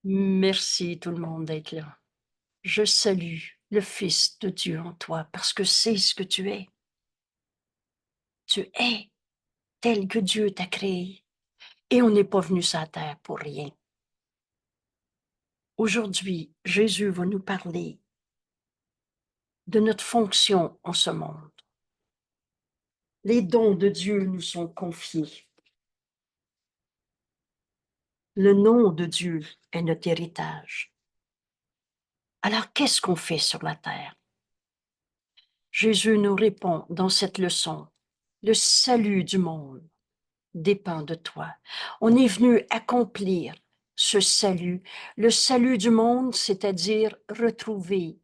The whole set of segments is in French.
Merci tout le monde d'être là. Je salue le Fils de Dieu en toi parce que c'est ce que tu es. Tu es tel que Dieu t'a créé et on n'est pas venu sur la terre pour rien. Aujourd'hui, Jésus va nous parler de notre fonction en ce monde. Les dons de Dieu nous sont confiés. Le nom de Dieu est notre héritage. Alors, qu'est-ce qu'on fait sur la terre? Jésus nous répond dans cette leçon, le salut du monde dépend de toi. On est venu accomplir ce salut, le salut du monde, c'est-à-dire retrouver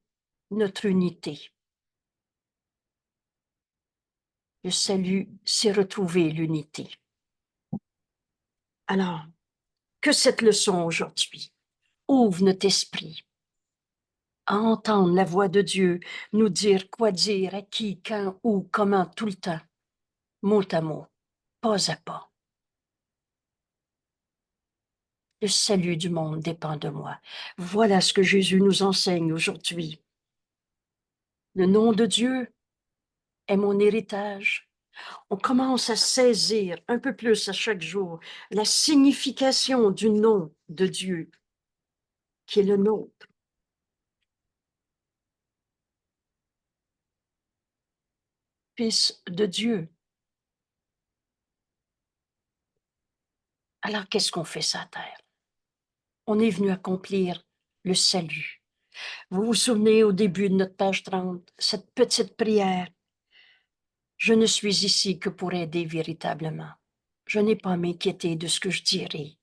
notre unité. Le salut, c'est retrouver l'unité. Alors, que cette leçon aujourd'hui ouvre notre esprit à entendre la voix de Dieu nous dire quoi dire, à qui, quand, où, comment, tout le temps, mot à mot, pas à pas. Le salut du monde dépend de moi. Voilà ce que Jésus nous enseigne aujourd'hui. Le nom de Dieu est mon héritage. On commence à saisir un peu plus à chaque jour la signification du nom de Dieu qui est le nôtre. Fils de Dieu. Alors, qu'est-ce qu'on fait sur la terre? On est venu accomplir le salut. Vous vous souvenez au début de notre page 30, cette petite prière. Je ne suis ici que pour aider véritablement. Je n'ai pas à m'inquiéter de ce que je dirai,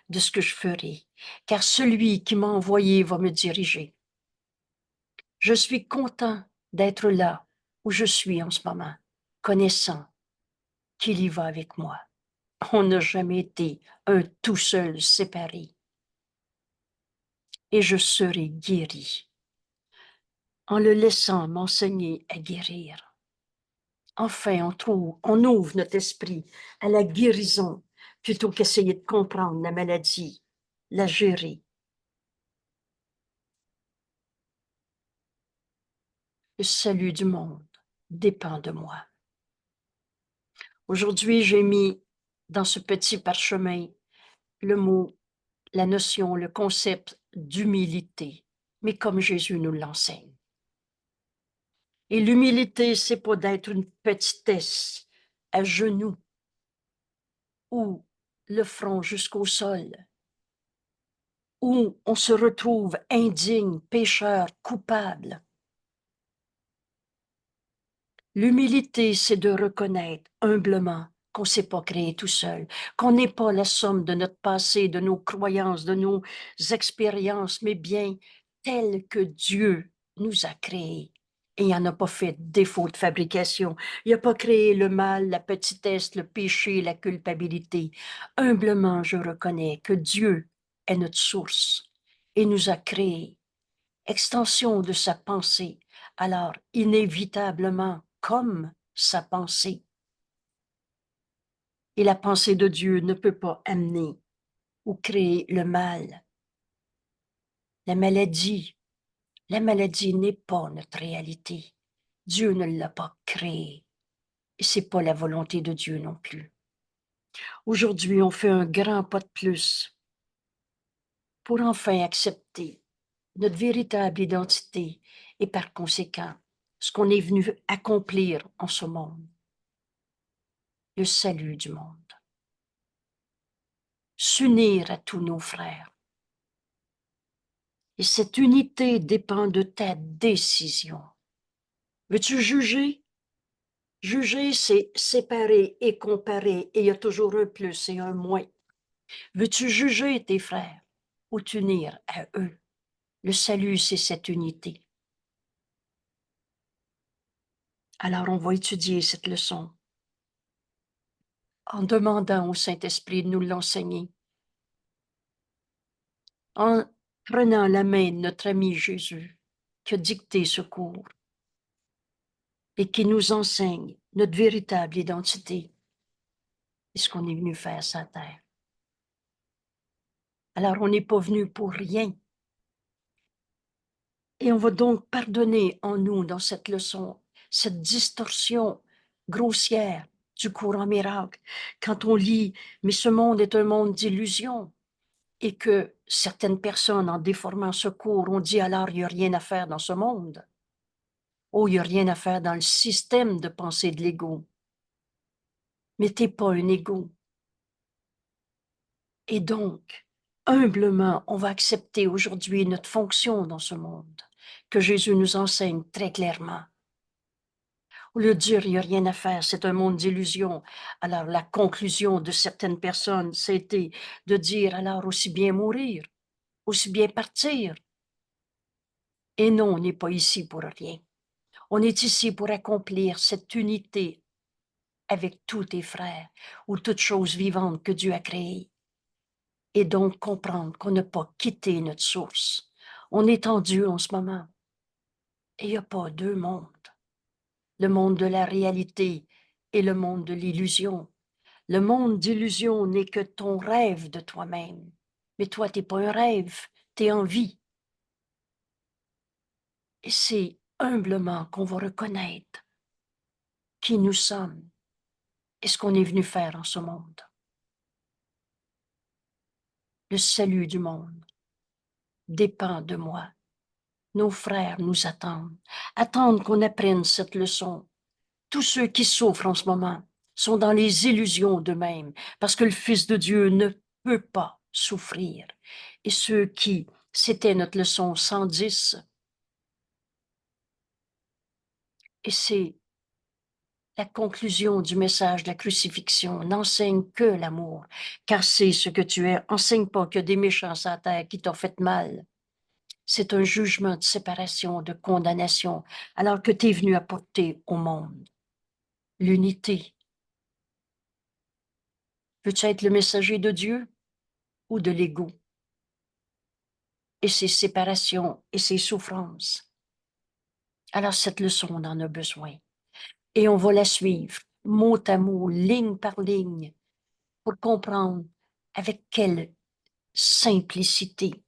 de ce que je ferai, car celui qui m'a envoyé va me diriger. Je suis content d'être là où je suis en ce moment, connaissant qu'il y va avec moi. On n'a jamais été un tout seul séparé. Et je serai guéri en le laissant m'enseigner à guérir. Enfin, on ouvre notre esprit à la guérison plutôt qu'essayer de comprendre la maladie, la gérer. Le salut du monde dépend de moi. Aujourd'hui, j'ai mis dans ce petit parchemin le mot, la notion, le concept d'humilité, mais comme Jésus nous l'enseigne. Et l'humilité, c'est pas d'être une petitesse à genoux ou le front jusqu'au sol, où on se retrouve indigne, pécheur, coupable. L'humilité, c'est de reconnaître humblement qu'on ne s'est pas créé tout seul, qu'on n'est pas la somme de notre passé, de nos croyances, de nos expériences, mais bien tel que Dieu nous a créés. Et il n'en a pas fait défaut de fabrication. Il n'a pas créé le mal, la petitesse, le péché, la culpabilité. Humblement, je reconnais que Dieu est notre source et nous a créés, extension de sa pensée, alors inévitablement comme sa pensée. Et la pensée de Dieu ne peut pas amener ou créer le mal. La maladie n'est pas notre réalité. Dieu ne l'a pas créée. Et c'est pas la volonté de Dieu non plus. Aujourd'hui, on fait un grand pas de plus pour enfin accepter notre véritable identité et par conséquent, ce qu'on est venu accomplir en ce monde, le salut du monde. S'unir à tous nos frères. Et cette unité dépend de ta décision. Veux-tu juger? Juger, c'est séparer et comparer, et il y a toujours un plus et un moins. Veux-tu juger tes frères ou t'unir à eux? Le salut, c'est cette unité. Alors, on va étudier cette leçon en demandant au Saint-Esprit de nous l'enseigner, en prenant la main de notre ami Jésus qui a dicté ce cours et qui nous enseigne notre véritable identité et ce qu'on est venu faire sur la terre. Alors, on n'est pas venu pour rien. Et on va donc pardonner en nous, dans cette leçon, cette distorsion grossière du courant miracle. Quand on lit « Mais ce monde est un monde d'illusions », et que certaines personnes, en déformant ce cours, ont dit « Alors, il n'y a rien à faire dans ce monde ». Oh, il n'y a rien à faire dans le système de pensée de l'ego. Mais t'es pas un ego. Et donc, humblement, on va accepter aujourd'hui notre fonction dans ce monde, que Jésus nous enseigne très clairement. Au lieu de dire, il n'y a rien à faire, c'est un monde d'illusions. Alors, la conclusion de certaines personnes, c'était de dire, alors, aussi bien mourir, aussi bien partir. Et non, on n'est pas ici pour rien. On est ici pour accomplir cette unité avec tous tes frères ou toutes choses vivantes que Dieu a créées. Et donc comprendre qu'on n'a pas quitté notre source. On est en Dieu en ce moment. Et il n'y a pas deux mondes. Le monde de la réalité et le monde de l'illusion. Le monde d'illusion n'est que ton rêve de toi-même. Mais toi, tu n'es pas un rêve, tu es en vie. Et c'est humblement qu'on va reconnaître qui nous sommes et ce qu'on est venu faire en ce monde. Le salut du monde dépend de moi. Nos frères nous attendent qu'on apprenne cette leçon. Tous ceux qui souffrent en ce moment sont dans les illusions d'eux-mêmes, parce que le Fils de Dieu ne peut pas souffrir. Et ceux qui, c'était notre leçon 110, et c'est la conclusion du message de la crucifixion, n'enseigne que l'amour, car c'est ce que tu es. Enseigne pas que des méchants sur la terre qui t'ont fait mal. C'est un jugement de séparation, de condamnation, alors que tu es venu apporter au monde l'unité. Veux-tu être le messager de Dieu ou de l'ego et ses séparations et ses souffrances? Alors cette leçon, on en a besoin. Et on va la suivre, mot à mot, ligne par ligne, pour comprendre avec quelle simplicité,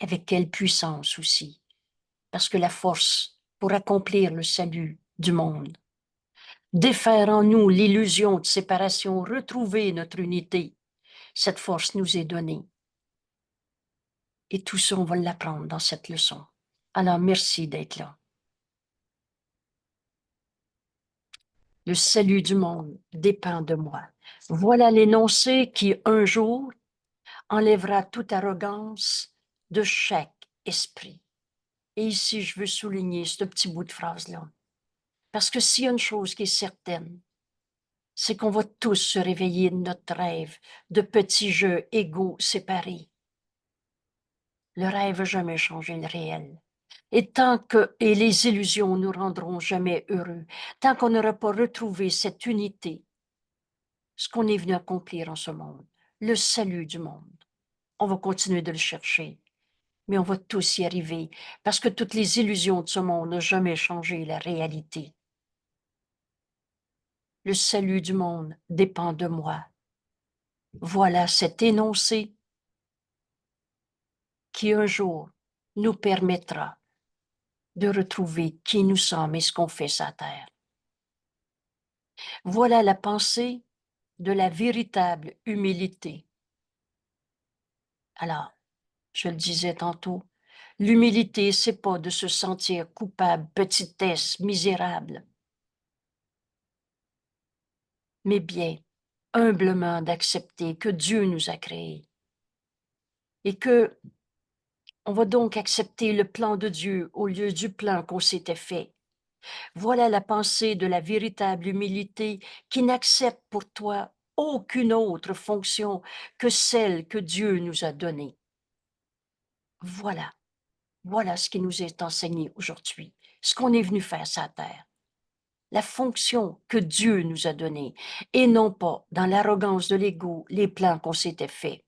avec quelle puissance aussi. Parce que la force pour accomplir le salut du monde, défaire en nous l'illusion de séparation, retrouver notre unité, cette force nous est donnée. Et tout ça, on va l'apprendre dans cette leçon. Alors, merci d'être là. Le salut du monde dépend de moi. Voilà l'énoncé qui, un jour, enlèvera toute arrogance de chaque esprit. Et ici, je veux souligner ce petit bout de phrase-là. Parce que s'il y a une chose qui est certaine, c'est qu'on va tous se réveiller de notre rêve de petits jeux égaux séparés. Le rêve n'a jamais changé le réel. Et les illusions nous rendront jamais heureux, tant qu'on n'aura pas retrouvé cette unité, ce qu'on est venu accomplir en ce monde, le salut du monde. On va continuer de le chercher, mais on va tous y arriver, parce que toutes les illusions de ce monde n'ont jamais changé la réalité. Le salut du monde dépend de moi. Voilà cet énoncé qui un jour nous permettra de retrouver qui nous sommes et ce qu'on fait sur la terre. Voilà la pensée de la véritable humilité. Alors, je le disais tantôt, l'humilité, c'est pas de se sentir coupable, petitesse, misérable, mais bien humblement d'accepter que Dieu nous a créés et que on va donc accepter le plan de Dieu au lieu du plan qu'on s'était fait. Voilà la pensée de la véritable humilité qui n'accepte pour toi aucune autre fonction que celle que Dieu nous a donnée. Voilà, voilà ce qui nous est enseigné aujourd'hui, ce qu'on est venu faire sur la terre. La fonction que Dieu nous a donnée, et non pas, dans l'arrogance de l'ego, les plans qu'on s'était faits.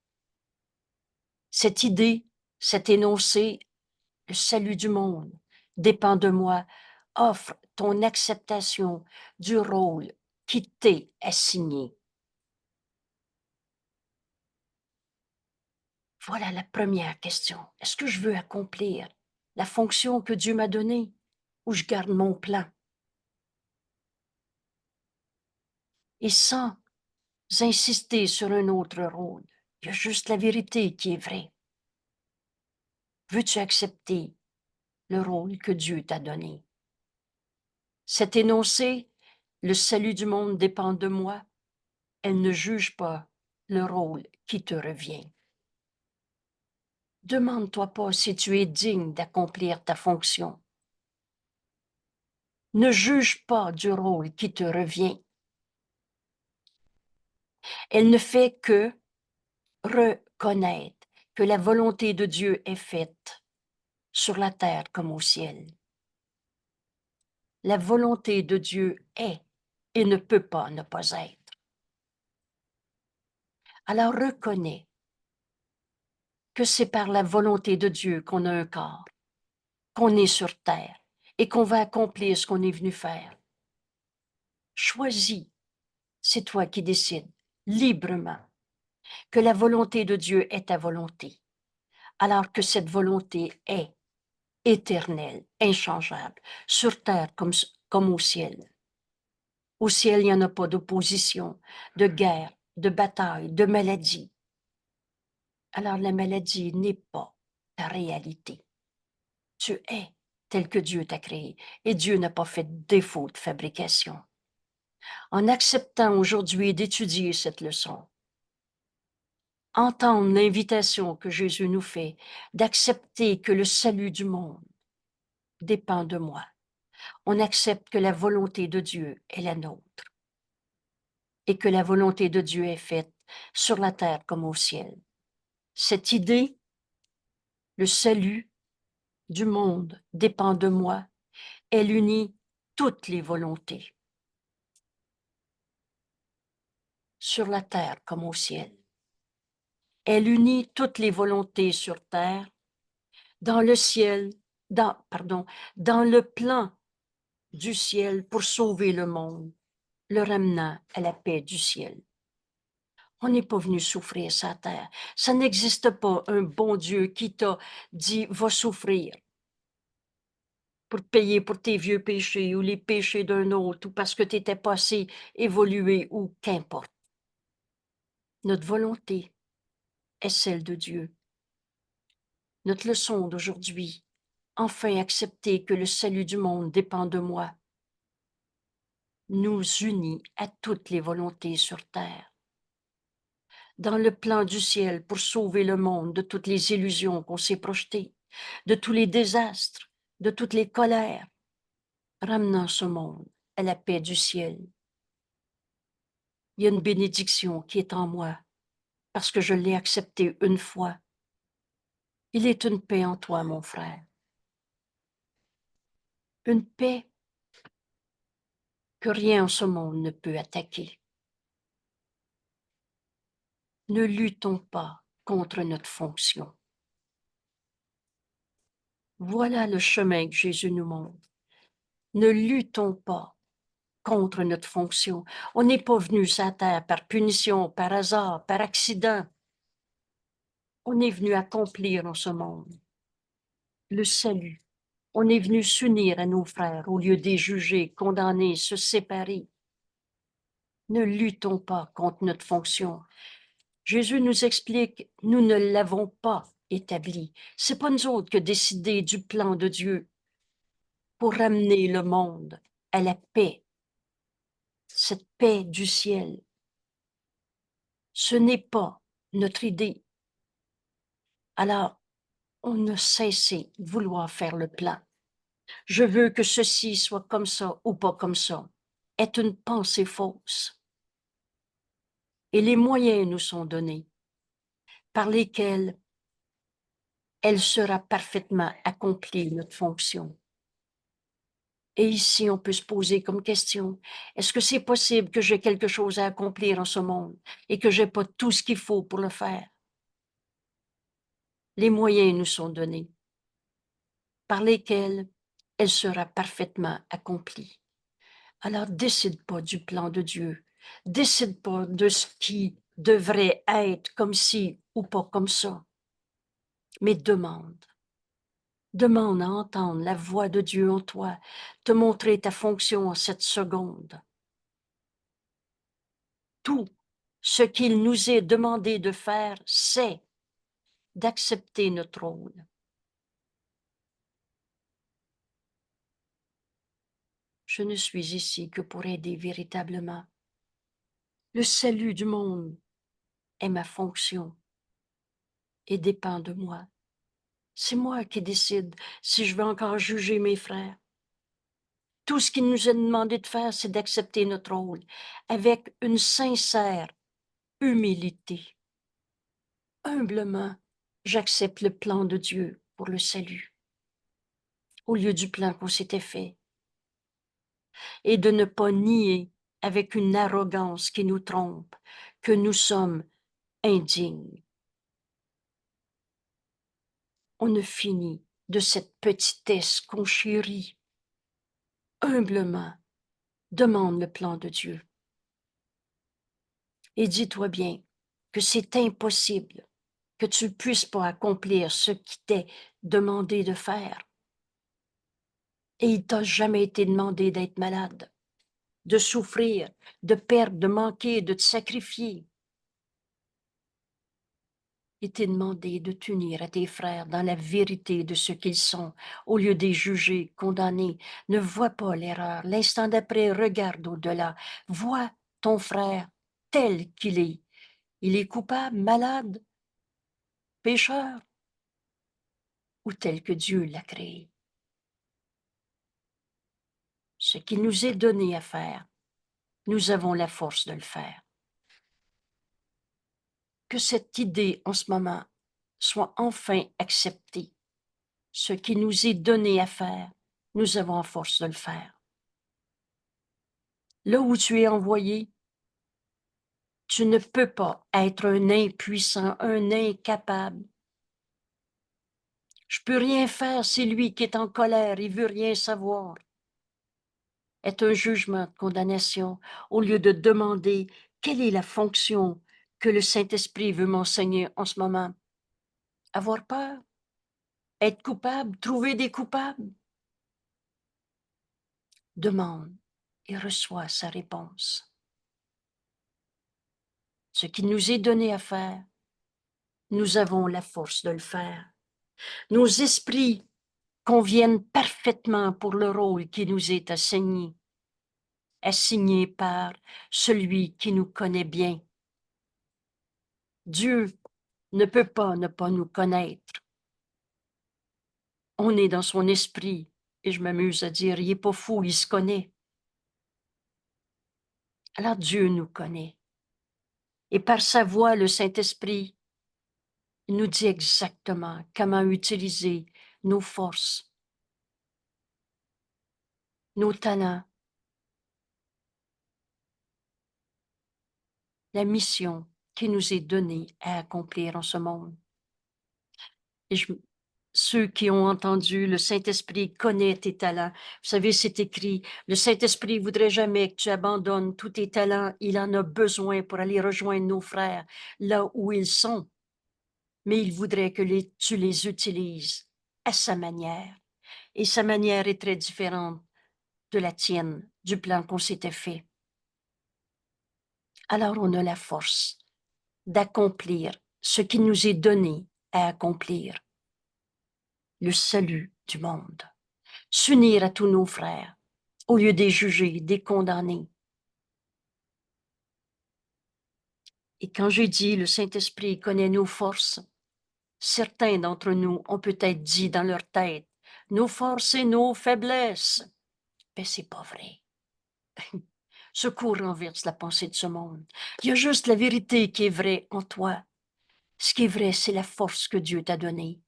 Cette idée, cet énoncé, le salut du monde dépend de moi, offre ton acceptation du rôle qui t'est assigné. Voilà la première question. Est-ce que je veux accomplir la fonction que Dieu m'a donnée ou je garde mon plan? Et sans insister sur un autre rôle, il y a juste la vérité qui est vraie. Veux-tu accepter le rôle que Dieu t'a donné? Cet énoncé, le salut du monde dépend de moi, elle ne juge pas le rôle qui te revient. Demande-toi pas si tu es digne d'accomplir ta fonction. Ne juge pas du rôle qui te revient. Elle ne fait que reconnaître que la volonté de Dieu est faite sur la terre comme au ciel. La volonté de Dieu est et ne peut pas ne pas être. Alors reconnais que c'est par la volonté de Dieu qu'on a un corps, qu'on est sur terre et qu'on va accomplir ce qu'on est venu faire. Choisis, c'est toi qui décides librement que la volonté de Dieu est ta volonté, alors que cette volonté est éternelle, inchangeable, sur terre comme au ciel. Au ciel, il n'y en a pas d'opposition, de guerre, de bataille, de maladie. Alors la maladie n'est pas ta réalité. Tu es tel que Dieu t'a créé et Dieu n'a pas fait défaut de fabrication. En acceptant aujourd'hui d'étudier cette leçon, entendre l'invitation que Jésus nous fait d'accepter que le salut du monde dépend de moi. On accepte que la volonté de Dieu est la nôtre et que la volonté de Dieu est faite sur la terre comme au ciel. Cette idée, le salut du monde dépend de moi, elle unit toutes les volontés, sur la terre comme au ciel. Elle unit toutes les volontés sur terre, dans le ciel, dans le plan du ciel pour sauver le monde, le ramenant à la paix du ciel. On n'est pas venu souffrir sa terre. Ça n'existe pas un bon Dieu qui t'a dit va souffrir pour payer pour tes vieux péchés ou les péchés d'un autre ou parce que tu étais pas assez évolué ou qu'importe. Notre volonté est celle de Dieu. Notre leçon d'aujourd'hui, enfin accepter que le salut du monde dépend de moi, nous unit à toutes les volontés sur terre. Dans le plan du ciel pour sauver le monde de toutes les illusions qu'on s'est projetées, de tous les désastres, de toutes les colères, ramenant ce monde à la paix du ciel. Il y a une bénédiction qui est en moi parce que je l'ai acceptée une fois. Il est une paix en toi, mon frère. Une paix que rien en ce monde ne peut attaquer. Ne luttons pas contre notre fonction. Voilà le chemin que Jésus nous montre. Ne luttons pas contre notre fonction. On n'est pas venu sur la terre par punition, par hasard, par accident. On est venu accomplir en ce monde le salut. On est venu s'unir à nos frères au lieu de les juger, condamner, se séparer. Ne luttons pas contre notre fonction. Jésus nous explique, nous ne l'avons pas établi. C'est pas nous autres qui décider du plan de Dieu pour ramener le monde à la paix, cette paix du ciel. Ce n'est pas notre idée. Alors, on a cessé de vouloir faire le plan. Je veux que ceci soit comme ça ou pas comme ça, est une pensée fausse. Et les moyens nous sont donnés par lesquels elle sera parfaitement accomplie, notre fonction. Et ici, on peut se poser comme question, est-ce que c'est possible que j'ai quelque chose à accomplir en ce monde et que j'ai pas tout ce qu'il faut pour le faire? Les moyens nous sont donnés par lesquels elle sera parfaitement accomplie. Alors, décide pas du plan de Dieu. Décide pas de ce qui devrait être comme ci ou pas comme ça. Mais demande à entendre la voix de Dieu en toi, te montrer ta fonction en cette seconde. Tout ce qu'il nous est demandé de faire, c'est d'accepter notre rôle. Je ne suis ici que pour aider véritablement. Le salut du monde est ma fonction et dépend de moi. C'est moi qui décide si je veux encore juger mes frères. Tout ce qu'il nous est demandé de faire, c'est d'accepter notre rôle avec une sincère humilité. Humblement, j'accepte le plan de Dieu pour le salut, au lieu du plan qu'on s'était fait, et de ne pas nier avec une arrogance qui nous trompe que nous sommes indignes. On ne finit de cette petitesse qu'on chérit. Humblement, demande le plan de Dieu. Et dis-toi bien que c'est impossible que tu ne puisses pas accomplir ce qui t'est demandé de faire. Et il t'a jamais été demandé d'être malade, de souffrir, de perdre, de manquer, de te sacrifier. Il t'est demandé de t'unir à tes frères dans la vérité de ce qu'ils sont, au lieu de les juger, condamner. Ne vois pas l'erreur. L'instant d'après, regarde au-delà. Vois ton frère tel qu'il est. Il est coupable, malade, pécheur, ou tel que Dieu l'a créé. Ce qu'il nous est donné à faire, nous avons la force de le faire. Que cette idée en ce moment soit enfin acceptée. Ce qui nous est donné à faire, nous avons la force de le faire. Là où tu es envoyé, tu ne peux pas être un impuissant, un incapable. Je peux rien faire, c'est lui qui est en colère, il veut rien savoir. Est un jugement de condamnation au lieu de demander quelle est la fonction que le Saint-Esprit veut m'enseigner en ce moment. Avoir peur, être coupable, trouver des coupables. Demande et reçois sa réponse. Ce qui nous est donné à faire, nous avons la force de le faire. Nos esprits conviennent parfaitement pour le rôle qui nous est assigné par celui qui nous connaît bien. Dieu ne peut pas ne pas nous connaître. On est dans son esprit, et je m'amuse à dire, il n'est pas fou, il se connaît. Alors Dieu nous connaît. Et par sa voix, le Saint-Esprit, il nous dit exactement comment utiliser nos forces, nos talents, la mission qui nous est donnée à accomplir en ce monde. Et ceux qui ont entendu, le Saint-Esprit connaît tes talents. Vous savez, c'est écrit, le Saint-Esprit voudrait jamais que tu abandonnes tous tes talents. Il en a besoin pour aller rejoindre nos frères là où ils sont. Mais il voudrait que tu les utilises à sa manière. Et sa manière est très différente de la tienne, du plan qu'on s'était fait. Alors on a la force d'accomplir ce qui nous est donné à accomplir, le salut du monde, s'unir à tous nos frères, au lieu de les juger, de les condamner. Et quand j'ai dit le Saint-Esprit connaît nos forces, certains d'entre nous ont peut-être dit dans leur tête, nos forces et nos faiblesses. Mais c'est pas vrai. Ce cours renverse la pensée de ce monde. Il y a juste la vérité qui est vraie en toi. Ce qui est vrai, c'est la force que Dieu t'a donnée.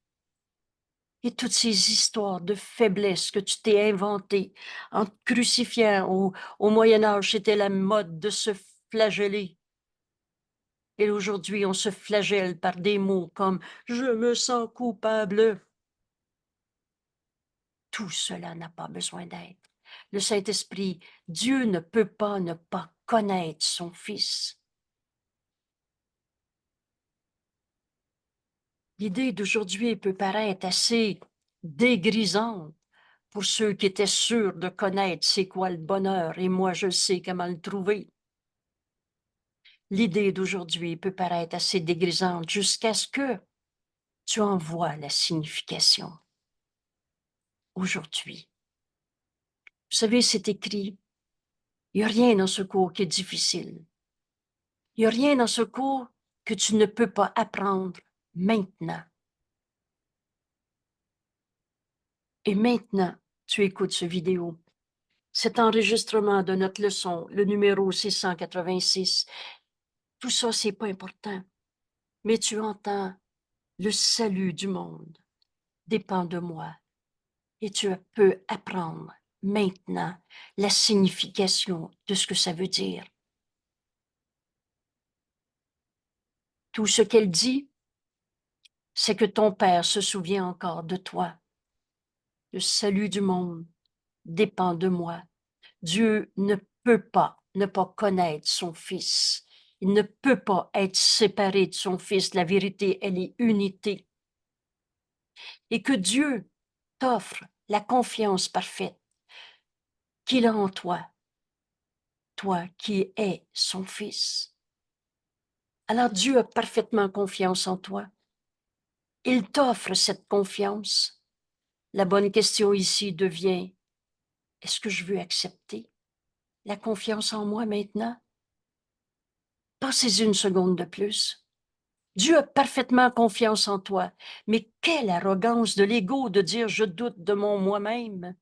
Et toutes ces histoires de faiblesse que tu t'es inventées en te crucifiant au Moyen Âge, c'était la mode de se flageller. Et aujourd'hui, on se flagelle par des mots comme « je me sens coupable ». Tout cela n'a pas besoin d'être. Le Saint-Esprit, Dieu ne peut pas ne pas connaître son Fils. L'idée d'aujourd'hui peut paraître assez dégrisante pour ceux qui étaient sûrs de connaître c'est quoi le bonheur, et moi je sais comment le trouver. L'idée d'aujourd'hui peut paraître assez dégrisante jusqu'à ce que tu en vois la signification. Aujourd'hui. Vous savez, c'est écrit, il n'y a rien dans ce cours qui est difficile. Il n'y a rien dans ce cours que tu ne peux pas apprendre maintenant. Et maintenant, tu écoutes ce vidéo. Cet enregistrement de notre leçon, le numéro 686, tout ça, c'est pas important. Mais tu entends, le salut du monde dépend de moi. Et tu peux apprendre maintenant la signification de ce que ça veut dire. Tout ce qu'elle dit, c'est que ton Père se souvient encore de toi. Le salut du monde dépend de moi. Dieu ne peut pas ne pas connaître son Fils. Il ne peut pas être séparé de son Fils. La vérité, elle est unité. Et que Dieu t'offre la confiance parfaite qu'il a en toi, toi qui es son Fils. Alors Dieu a parfaitement confiance en toi. Il t'offre cette confiance. La bonne question ici devient, est-ce que je veux accepter la confiance en moi maintenant? Passez une seconde de plus. Dieu a parfaitement confiance en toi, mais quelle arrogance de l'ego de dire je doute de mon moi-même.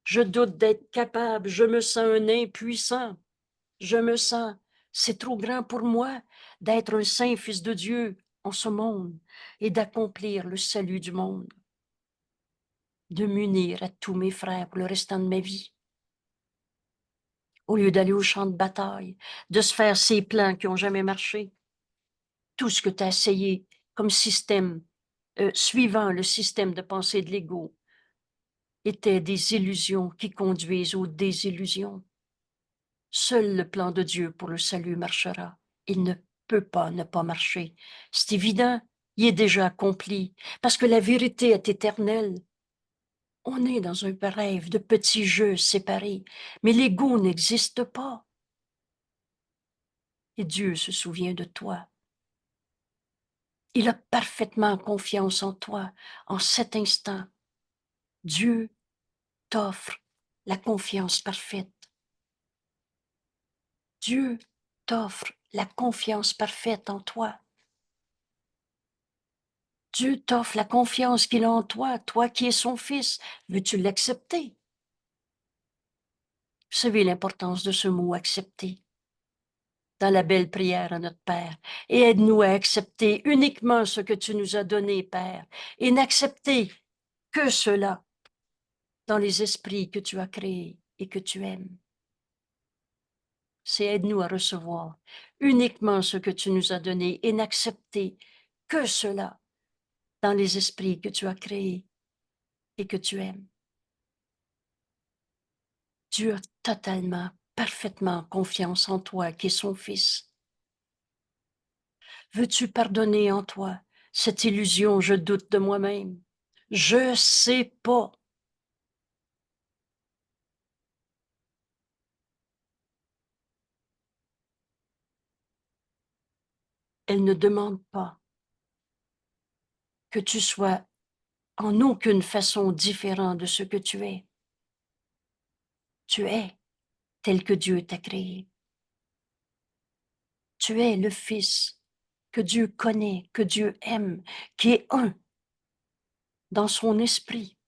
Je doute d'être capable, je me sens un impuissant. Je me sens, c'est trop grand pour moi d'être un saint fils de Dieu en ce monde et d'accomplir le salut du monde, de m'unir à tous mes frères pour le restant de ma vie. Au lieu d'aller au champ de bataille, de se faire ces plans qui n'ont jamais marché, tout ce que tu as essayé comme système, suivant le système de pensée de l'ego, étaient des illusions qui conduisent aux désillusions. Seul le plan de Dieu pour le salut marchera. Il ne peut pas ne pas marcher. C'est évident, il est déjà accompli, parce que la vérité est éternelle. On est dans un rêve de petits jeux séparés, mais l'ego n'existe pas. Et Dieu se souvient de toi. Il a parfaitement confiance en toi en cet instant. Dieu t'offre la confiance parfaite. Dieu t'offre la confiance parfaite en toi. Dieu t'offre la confiance qu'il a en toi, toi qui es son fils. Veux-tu l'accepter? Vous savez l'importance de ce mot accepter dans la belle prière à notre Père. Et aide-nous à accepter uniquement ce que tu nous as donné, Père, et n'accepter que cela dans les esprits que tu as créés et que tu aimes. C'est aide-nous à recevoir uniquement ce que tu nous as donné et n'accepter que cela dans les esprits que tu as créés et que tu aimes. Dieu a totalement, parfaitement confiance en toi qui es son fils. Veux-tu pardonner en toi cette illusion, je doute de moi-même? Je sais pas. Elle ne demande pas que tu sois en aucune façon différent de ce que tu es. Tu es tel que Dieu t'a créé. Tu es le Fils que Dieu connaît, que Dieu aime, qui est un dans son esprit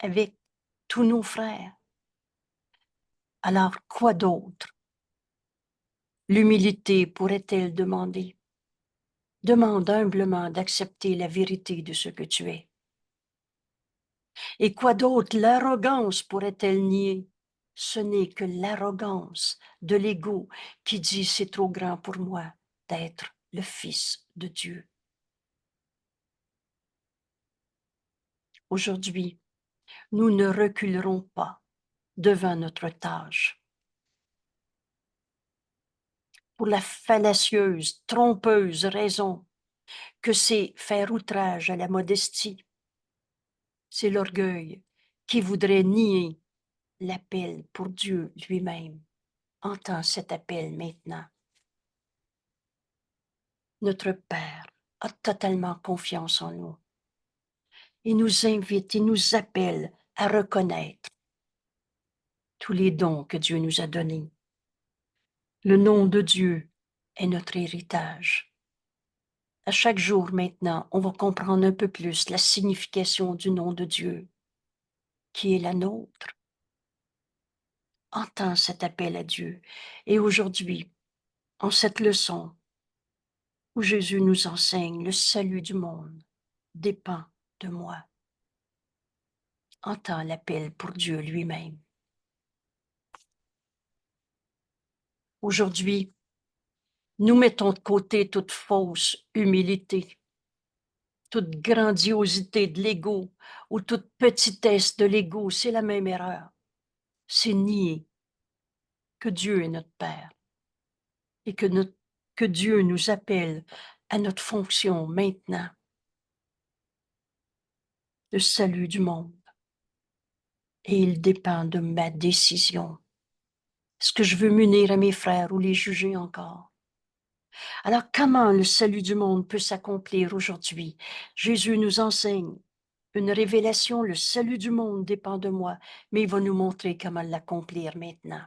avec tous nos frères. Alors, quoi d'autre l'humilité pourrait-elle demander? Demande humblement d'accepter la vérité de ce que tu es. Et quoi d'autre l'arrogance pourrait-elle nier? Ce n'est que l'arrogance de l'ego qui dit c'est trop grand pour moi d'être le Fils de Dieu. Aujourd'hui, nous ne reculerons pas devant notre tâche. Pour la fallacieuse, trompeuse raison que c'est faire outrage à la modestie. C'est l'orgueil qui voudrait nier l'appel pour Dieu lui-même. Entends cet appel maintenant. Notre Père a totalement confiance en nous. Il nous invite, il nous appelle à reconnaître tous les dons que Dieu nous a donnés. Le nom de Dieu est notre héritage. À chaque jour maintenant, on va comprendre un peu plus la signification du nom de Dieu, qui est la nôtre. Entends cet appel à Dieu. Et aujourd'hui, en cette leçon où Jésus nous enseigne le salut du monde dépend de moi. Entends l'appel pour Dieu lui-même. Aujourd'hui, nous mettons de côté toute fausse humilité, toute grandiosité de l'ego ou toute petitesse de l'ego. C'est la même erreur. C'est nier que Dieu est notre Père et que Dieu nous appelle à notre fonction maintenant, le salut du monde. Et il dépend de ma décision. Est-ce que je veux m'unir à mes frères ou les juger encore? Alors, comment le salut du monde peut s'accomplir aujourd'hui? Jésus nous enseigne une révélation, le salut du monde dépend de moi, mais il va nous montrer comment l'accomplir maintenant.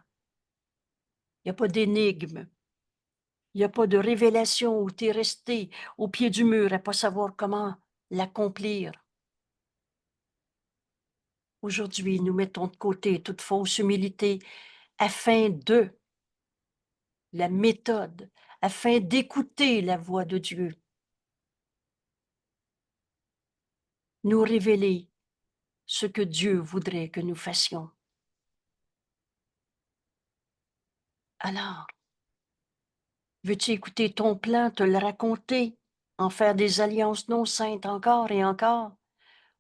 Il n'y a pas d'énigme, il n'y a pas de révélation où tu es resté au pied du mur à ne pas savoir comment l'accomplir. Aujourd'hui, nous mettons de côté toute fausse humilité afin de la méthode, afin d'écouter la voix de Dieu, nous révéler ce que Dieu voudrait que nous fassions. Alors, veux-tu écouter ton plan, te le raconter, en faire des alliances non saintes encore et encore,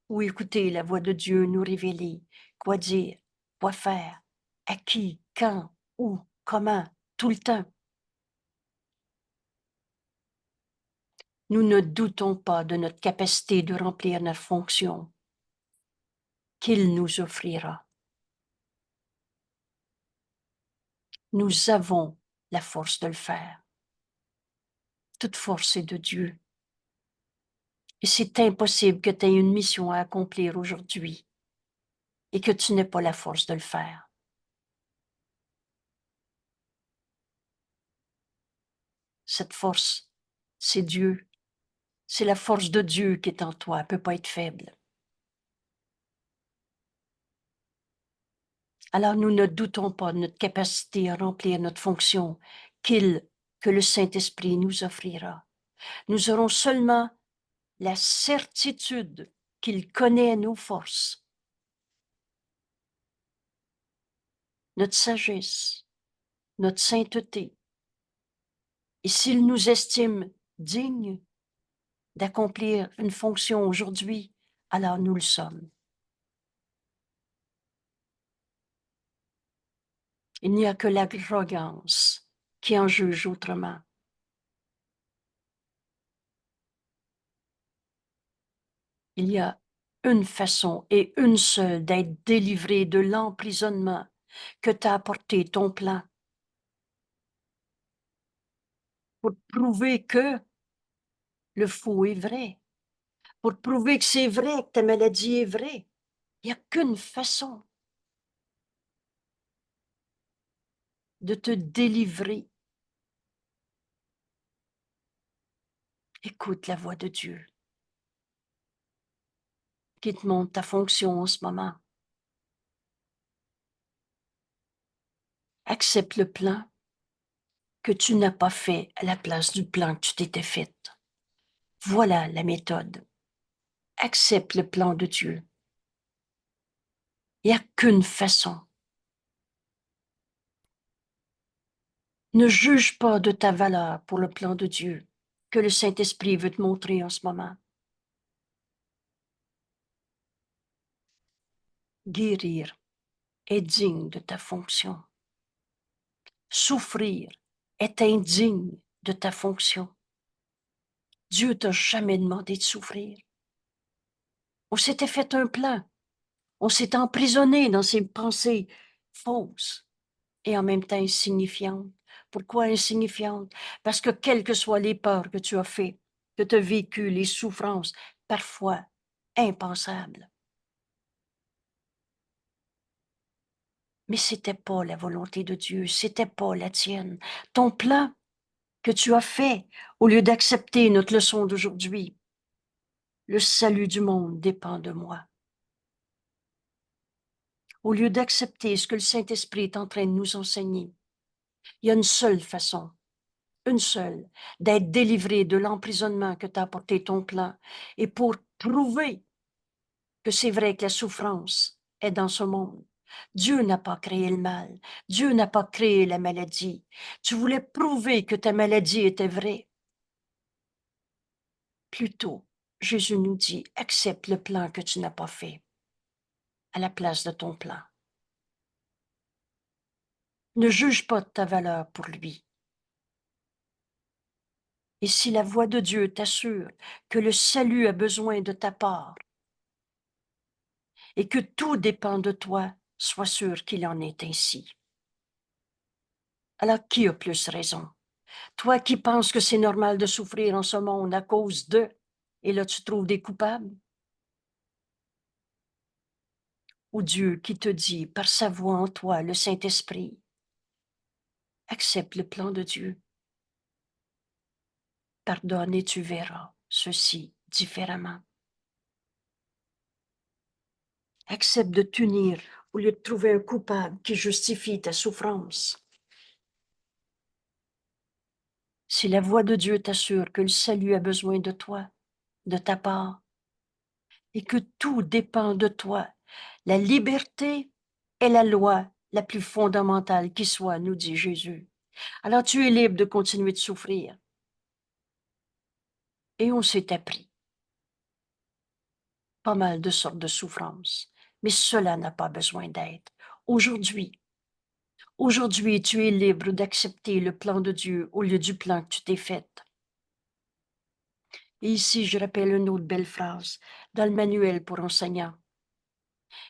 ou écouter la voix de Dieu nous révéler quoi dire, quoi faire, à qui, quand, où, comment, tout le temps? Nous ne doutons pas de notre capacité de remplir notre fonction qu'il nous offrira. Nous avons la force de le faire. Toute force est de Dieu. Et c'est impossible que tu aies une mission à accomplir aujourd'hui et que tu n'aies pas la force de le faire. Cette force, c'est Dieu. C'est la force de Dieu qui est en toi. Elle ne peut pas être faible. Alors nous ne doutons pas de notre capacité à remplir notre fonction que le Saint-Esprit nous offrira. Nous aurons seulement la certitude qu'il connaît nos forces, notre sagesse, notre sainteté. Et s'il nous estime dignes d'accomplir une fonction aujourd'hui, alors nous le sommes. Il n'y a que l'arrogance qui en juge autrement. Il y a une façon et une seule d'être délivré de l'emprisonnement que t'a apporté ton plan, pour te prouver que le faux est vrai, pour te prouver que c'est vrai, que ta maladie est vraie. Il n'y a qu'une façon de te délivrer. Écoute la voix de Dieu qui te montre ta fonction en ce moment. Accepte le plan que tu n'as pas fait à la place du plan que tu t'étais fait. Voilà la méthode. Accepte le plan de Dieu. Il n'y a qu'une façon. Ne juge pas de ta valeur pour le plan de Dieu que le Saint-Esprit veut te montrer en ce moment. Guérir est digne de ta fonction. Souffrir est indigne de ta fonction. Dieu t'a jamais demandé de souffrir. On s'était fait un plan. On s'est emprisonné dans ces pensées fausses et en même temps insignifiantes. Pourquoi insignifiantes? Parce que quelles que soient les peurs que tu as faites, que tu as vécues, les souffrances, parfois impensables, mais c'était pas la volonté de Dieu, c'était pas la tienne. Ton plan que tu as fait, au lieu d'accepter notre leçon d'aujourd'hui, le salut du monde dépend de moi. Au lieu d'accepter ce que le Saint-Esprit est en train de nous enseigner, il y a une seule façon, une seule, d'être délivré de l'emprisonnement que t'a apporté ton plan. Et pour prouver que c'est vrai que la souffrance est dans ce monde, Dieu n'a pas créé le mal, Dieu n'a pas créé la maladie. Tu voulais prouver que ta maladie était vraie. Plutôt, Jésus nous dit, accepte le plan que tu n'as pas fait à la place de ton plan. Ne juge pas de ta valeur pour lui. Et si la voix de Dieu t'assure que le salut a besoin de ta part et que tout dépend de toi, sois sûr qu'il en est ainsi. Alors qui a plus raison? Toi qui penses que c'est normal de souffrir en ce monde à cause de, et là tu trouves des coupables? Ou Dieu qui te dit par sa voix en toi, le Saint-Esprit, accepte le plan de Dieu. Pardonne et tu verras ceci différemment. Accepte de t'unir au lieu de trouver un coupable qui justifie ta souffrance. Si la voix de Dieu t'assure que le salut a besoin de toi, de ta part, et que tout dépend de toi, la liberté est la loi la plus fondamentale qui soit, nous dit Jésus. Alors tu es libre de continuer de souffrir. Et on s'est appris pas mal de sortes de souffrances, mais cela n'a pas besoin d'être. Aujourd'hui, tu es libre d'accepter le plan de Dieu au lieu du plan que tu t'es fait. Et ici, je rappelle une autre belle phrase dans le manuel pour enseignants.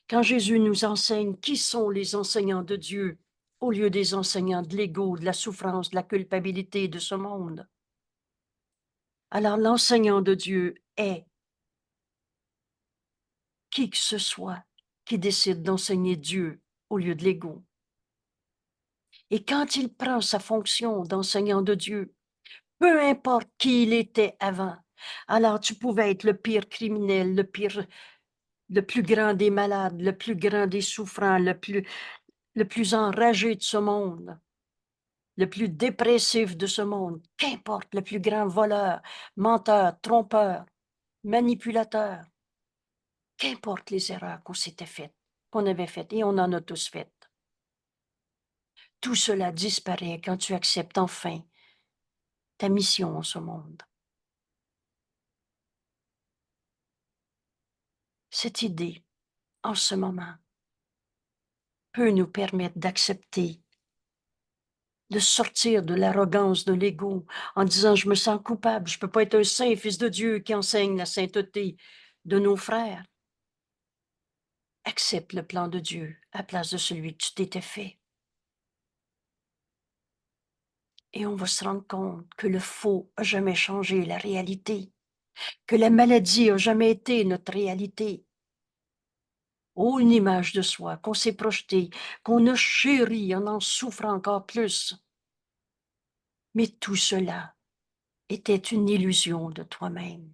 Quand Jésus nous enseigne qui sont les enseignants de Dieu au lieu des enseignants de l'ego, de la souffrance, de la culpabilité de ce monde. Alors l'enseignant de Dieu est qui que ce soit qui décide d'enseigner Dieu au lieu de l'ego. Et quand il prend sa fonction d'enseignant de Dieu, peu importe qui il était avant, alors tu pouvais être le pire criminel, le plus grand des malades, le plus grand des souffrants, le plus enragé de ce monde, le plus dépressif de ce monde, qu'importe, le plus grand voleur, menteur, trompeur, manipulateur, qu'importe les erreurs qu'on s'était faites, qu'on avait faites, et on en a tous faites. Tout cela disparaît quand tu acceptes enfin ta mission en ce monde. Cette idée, en ce moment, peut nous permettre d'accepter, de sortir de l'arrogance de l'ego en disant je me sens coupable, je ne peux pas être un saint fils de Dieu qui enseigne la sainteté de nos frères. Accepte le plan de Dieu à la place de celui que tu t'étais fait. Et on va se rendre compte que le faux n'a jamais changé la réalité, que la maladie n'a jamais été notre réalité. Oh, une image de soi qu'on s'est projeté, qu'on a chéri en souffrant encore plus. Mais tout cela était une illusion de toi-même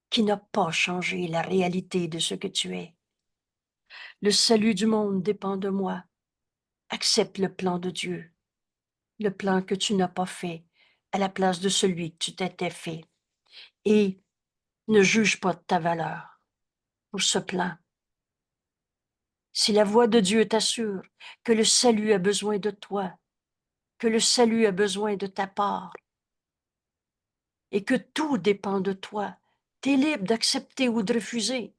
qui n'a pas changé la réalité de ce que tu es. Le salut du monde dépend de moi. Accepte le plan de Dieu, le plan que tu n'as pas fait à la place de celui que tu t'étais fait. Et ne juge pas de ta valeur pour ce plan. Si la voix de Dieu t'assure que le salut a besoin de toi, que le salut a besoin de ta part, et que tout dépend de toi, tu es libre d'accepter ou de refuser.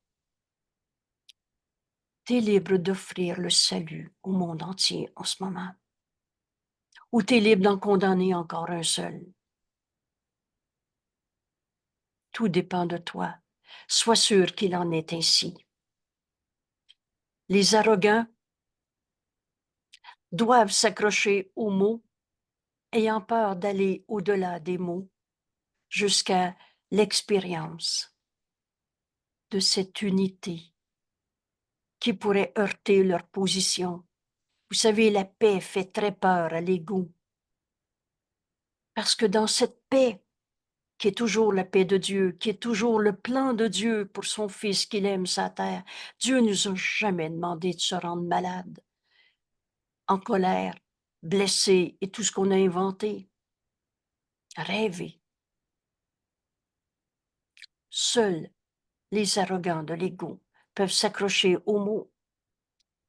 Tu es libre d'offrir le salut au monde entier en ce moment. Ou tu es libre d'en condamner encore un seul. Tout dépend de toi. Sois sûr qu'il en est ainsi. Les arrogants doivent s'accrocher aux mots, ayant peur d'aller au-delà des mots, jusqu'à l'expérience de cette unité qui pourrait heurter leur position. Vous savez, la paix fait très peur à l'ego, parce que dans cette paix, qui est toujours la paix de Dieu, qui est toujours le plan de Dieu pour son Fils qu'il aime sa terre, Dieu nous a jamais demandé de se rendre malade, en colère, blessé et tout ce qu'on a inventé. Rêver. Seuls les arrogants de l'ego peuvent s'accrocher aux mots.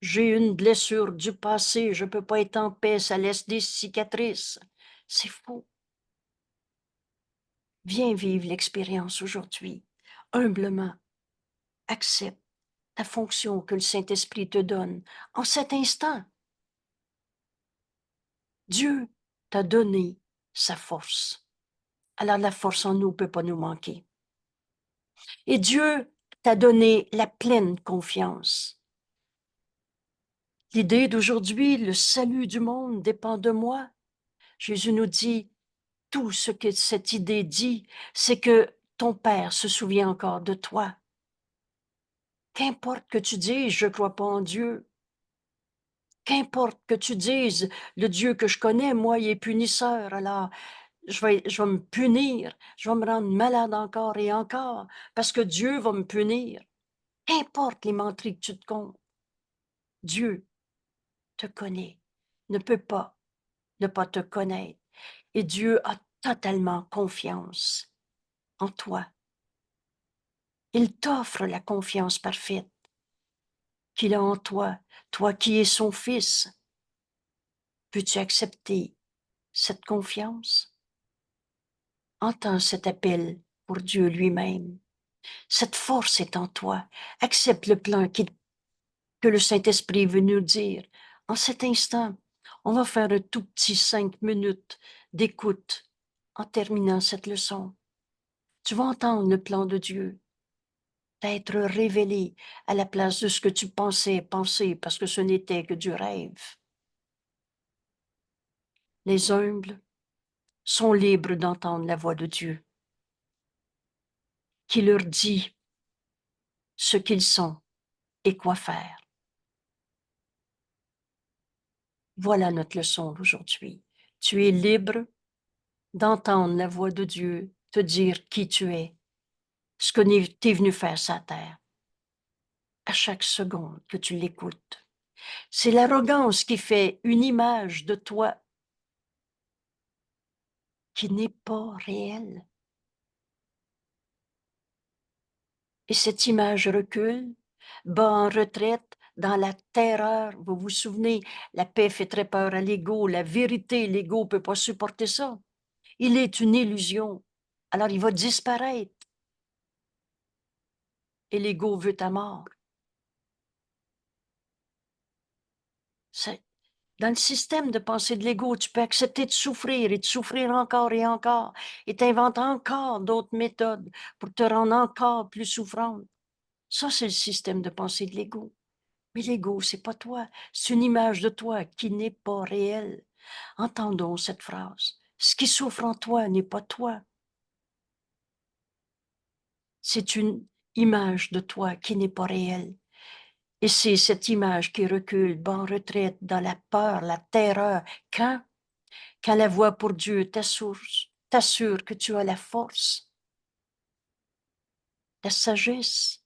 J'ai une blessure du passé, je ne peux pas être en paix, ça laisse des cicatrices. C'est faux. Viens vivre l'expérience aujourd'hui. Humblement, accepte ta fonction que le Saint-Esprit te donne en cet instant. Dieu t'a donné sa force. Alors la force en nous ne peut pas nous manquer. Et Dieu t'a donné la pleine confiance. L'idée d'aujourd'hui, le salut du monde dépend de moi. Jésus nous dit, tout ce que cette idée dit, c'est que ton Père se souvient encore de toi. Qu'importe que tu dises, je ne crois pas en Dieu. Qu'importe que tu dises, le Dieu que je connais, moi, il est punisseur, alors je vais me punir, je vais me rendre malade encore et encore, parce que Dieu va me punir. Qu'importe les menteries que tu te comptes, Dieu te connaît, ne peut pas ne pas te connaître. Et Dieu a totalement confiance en toi. Il t'offre la confiance parfaite qu'il a en toi, toi qui es son fils. Peux-tu accepter cette confiance? Entends cet appel pour Dieu lui-même. Cette force est en toi. Accepte le plan que le Saint-Esprit veut nous dire. En cet instant, on va faire un tout petit 5 minutes d'écoute en terminant cette leçon. Tu vas entendre le plan de Dieu t'être révélé à la place de ce que tu pensais penser parce que ce n'était que du rêve. Les humbles sont libres d'entendre la voix de Dieu qui leur dit ce qu'ils sont et quoi faire. Voilà notre leçon d'aujourd'hui. Tu es libre d'entendre la voix de Dieu te dire qui tu es, ce que tu es venu faire sur la terre, à chaque seconde que tu l'écoutes. C'est l'arrogance qui fait une image de toi qui n'est pas réelle. Et cette image recule, bat en retraite dans la terreur. Vous vous souvenez, la paix fait très peur à l'ego, la vérité, l'ego ne peut pas supporter ça. Il est une illusion. Alors il va disparaître. Et l'ego veut ta mort. Dans le système de pensée de l'ego, tu peux accepter de souffrir et de souffrir encore et t'inventes encore d'autres méthodes pour te rendre encore plus souffrante. Ça, c'est le système de pensée de l'ego. Mais l'ego, c'est pas toi. C'est une image de toi qui n'est pas réelle. Entendons cette phrase. Ce qui souffre en toi n'est pas toi. C'est une image de toi qui n'est pas réelle. Et c'est cette image qui recule, bat en retraite dans la peur, la terreur. Quand la voix pour Dieu t'assure que tu as la force, la sagesse.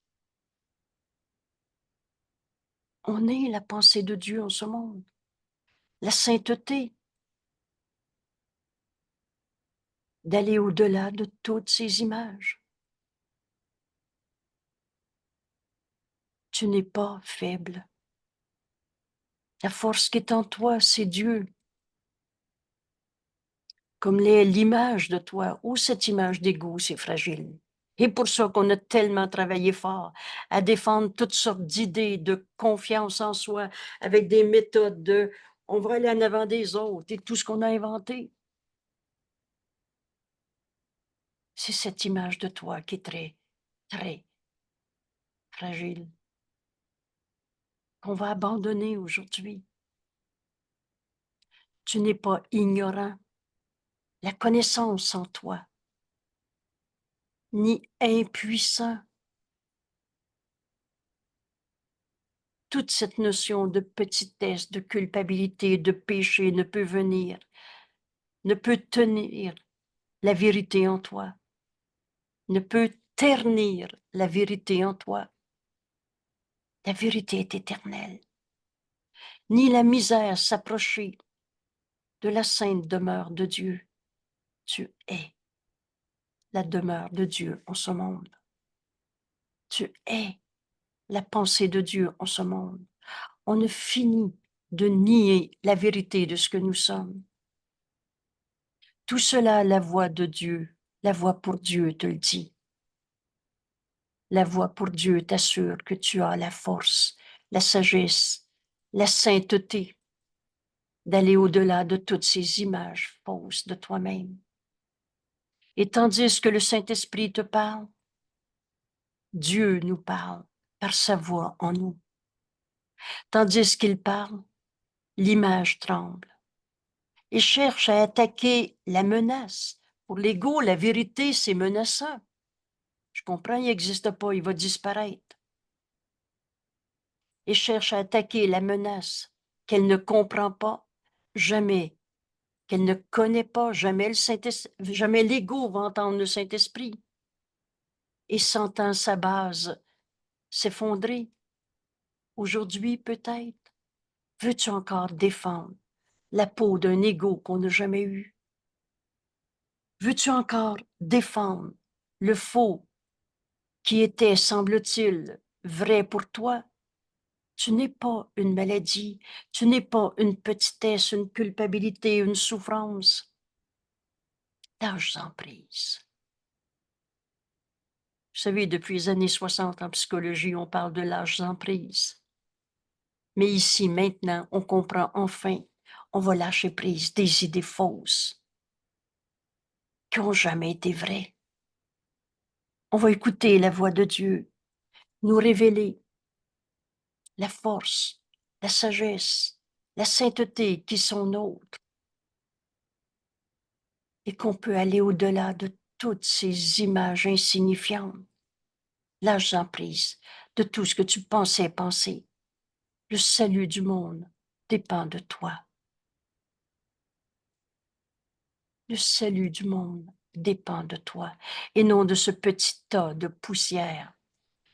On est la pensée de Dieu en ce monde. La sainteté, d'aller au-delà de toutes ces images. Tu n'es pas faible. La force qui est en toi, c'est Dieu. Comme l'image de toi, ou cette image d'ego, c'est fragile. Et pour ça qu'on a tellement travaillé fort à défendre toutes sortes d'idées de confiance en soi, avec des méthodes de on va aller en avant des autres et tout ce qu'on a inventé. C'est cette image de toi qui est très, très fragile, qu'on va abandonner aujourd'hui. Tu n'es pas ignorant. La connaissance en toi, ni impuissant. Toute cette notion de petitesse, de culpabilité, de péché ne peut venir, ne peut tenir la vérité en toi, ne peut ternir la vérité en toi. La vérité est éternelle. Ni la misère s'approcher de la sainte demeure de Dieu. Tu es la demeure de Dieu en ce monde. Tu es la pensée de Dieu en ce monde. On ne finit de nier la vérité de ce que nous sommes. Tout cela, la voix de Dieu, la voix pour Dieu te le dit. La voix pour Dieu t'assure que tu as la force, la sagesse, la sainteté d'aller au-delà de toutes ces images fausses de toi-même. Et tandis que le Saint-Esprit te parle, Dieu nous parle par sa voix en nous. Tandis qu'il parle, l'image tremble et cherche à attaquer la menace. Pour l'ego, la vérité, c'est menaçant. Je comprends, il n'existe pas, il va disparaître. Et cherche à attaquer la menace qu'elle ne comprend pas, jamais, qu'elle ne connaît pas, jamais l'ego va entendre le Saint-Esprit et sentant sa base s'effondrer. Aujourd'hui, peut-être, veux-tu encore défendre la peau d'un ego qu'on n'a jamais eu? Veux-tu encore défendre le faux qui était, semble-t-il, vrai pour toi? Tu n'es pas une maladie, tu n'es pas une petitesse, une culpabilité, une souffrance. Lâche-en prise. Vous savez, depuis les années 60 en psychologie, on parle de lâche-en prise. Mais ici, maintenant, on comprend enfin, on va lâcher prise des idées fausses qui n'ont jamais été vraies. On va écouter la voix de Dieu nous révéler la force, la sagesse, la sainteté qui sont nôtres et qu'on peut aller au-delà de toutes ces images insignifiantes. Lâche-en prise de tout ce que tu pensais penser. Le salut du monde dépend de toi. Le salut du monde dépend de toi et non de ce petit tas de poussière.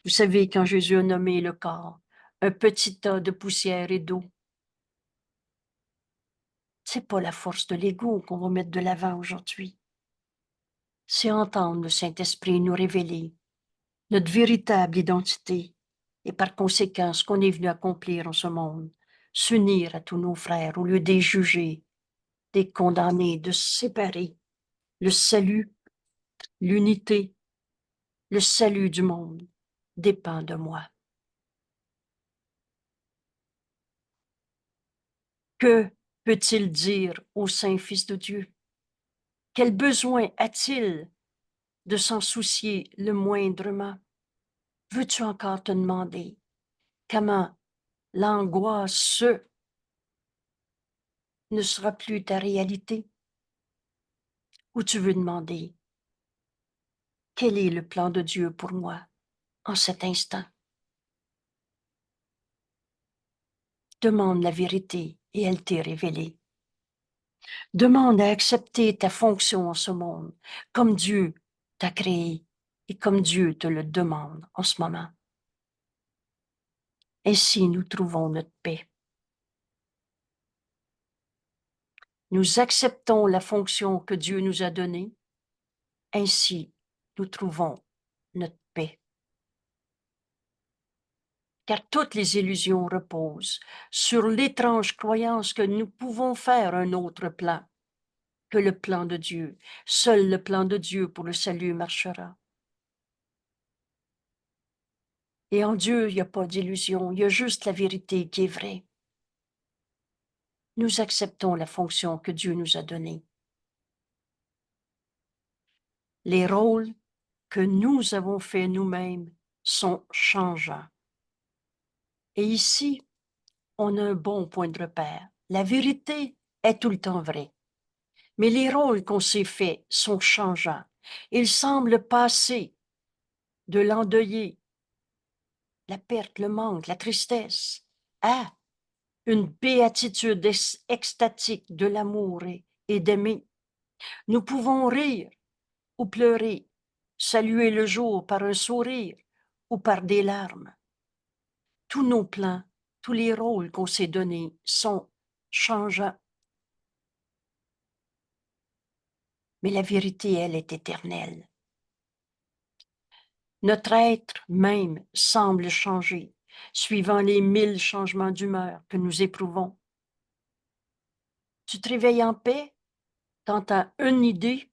Vous savez, quand Jésus a nommé le corps, un petit tas de poussière et d'eau, c'est pas la force de l'ego qu'on va mettre de l'avant aujourd'hui. C'est entendre le Saint-Esprit nous révéler notre véritable identité et par conséquent ce qu'on est venu accomplir en ce monde, s'unir à tous nos frères au lieu des juger, des condamner, de se séparer. Le salut, l'unité, le salut du monde dépend de moi. Que peut-il dire au Saint-Fils de Dieu? Quel besoin a-t-il de s'en soucier le moindrement? Veux-tu encore te demander comment l'angoisse ne sera plus ta réalité? Ou tu veux demander quel est le plan de Dieu pour moi en cet instant? Demande la vérité et elle t'est révélée. Demande à accepter ta fonction en ce monde comme Dieu t'a créé et comme Dieu te le demande en ce moment. Ainsi nous trouvons notre paix. Nous acceptons la fonction que Dieu nous a donnée. Ainsi nous trouvons notre paix. Car toutes les illusions reposent sur l'étrange croyance que nous pouvons faire un autre plan que le plan de Dieu. Seul le plan de Dieu pour le salut marchera. Et en Dieu, il n'y a pas d'illusion, il y a juste la vérité qui est vraie. Nous acceptons la fonction que Dieu nous a donnée. Les rôles que nous avons faits nous-mêmes sont changeants. Et ici, on a un bon point de repère. La vérité est tout le temps vraie. Mais les rôles qu'on s'est faits sont changeants. Ils semblent passer de l'endeuillé, la perte, le manque, la tristesse, à une béatitude extatique de l'amour et d'aimer. Nous pouvons rire ou pleurer, saluer le jour par un sourire ou par des larmes. Tous nos plans, tous les rôles qu'on s'est donnés sont changeants. Mais la vérité, elle, est éternelle. Notre être même semble changer, suivant les 1000 changements d'humeur que nous éprouvons. Tu te réveilles en paix quand tu as une idée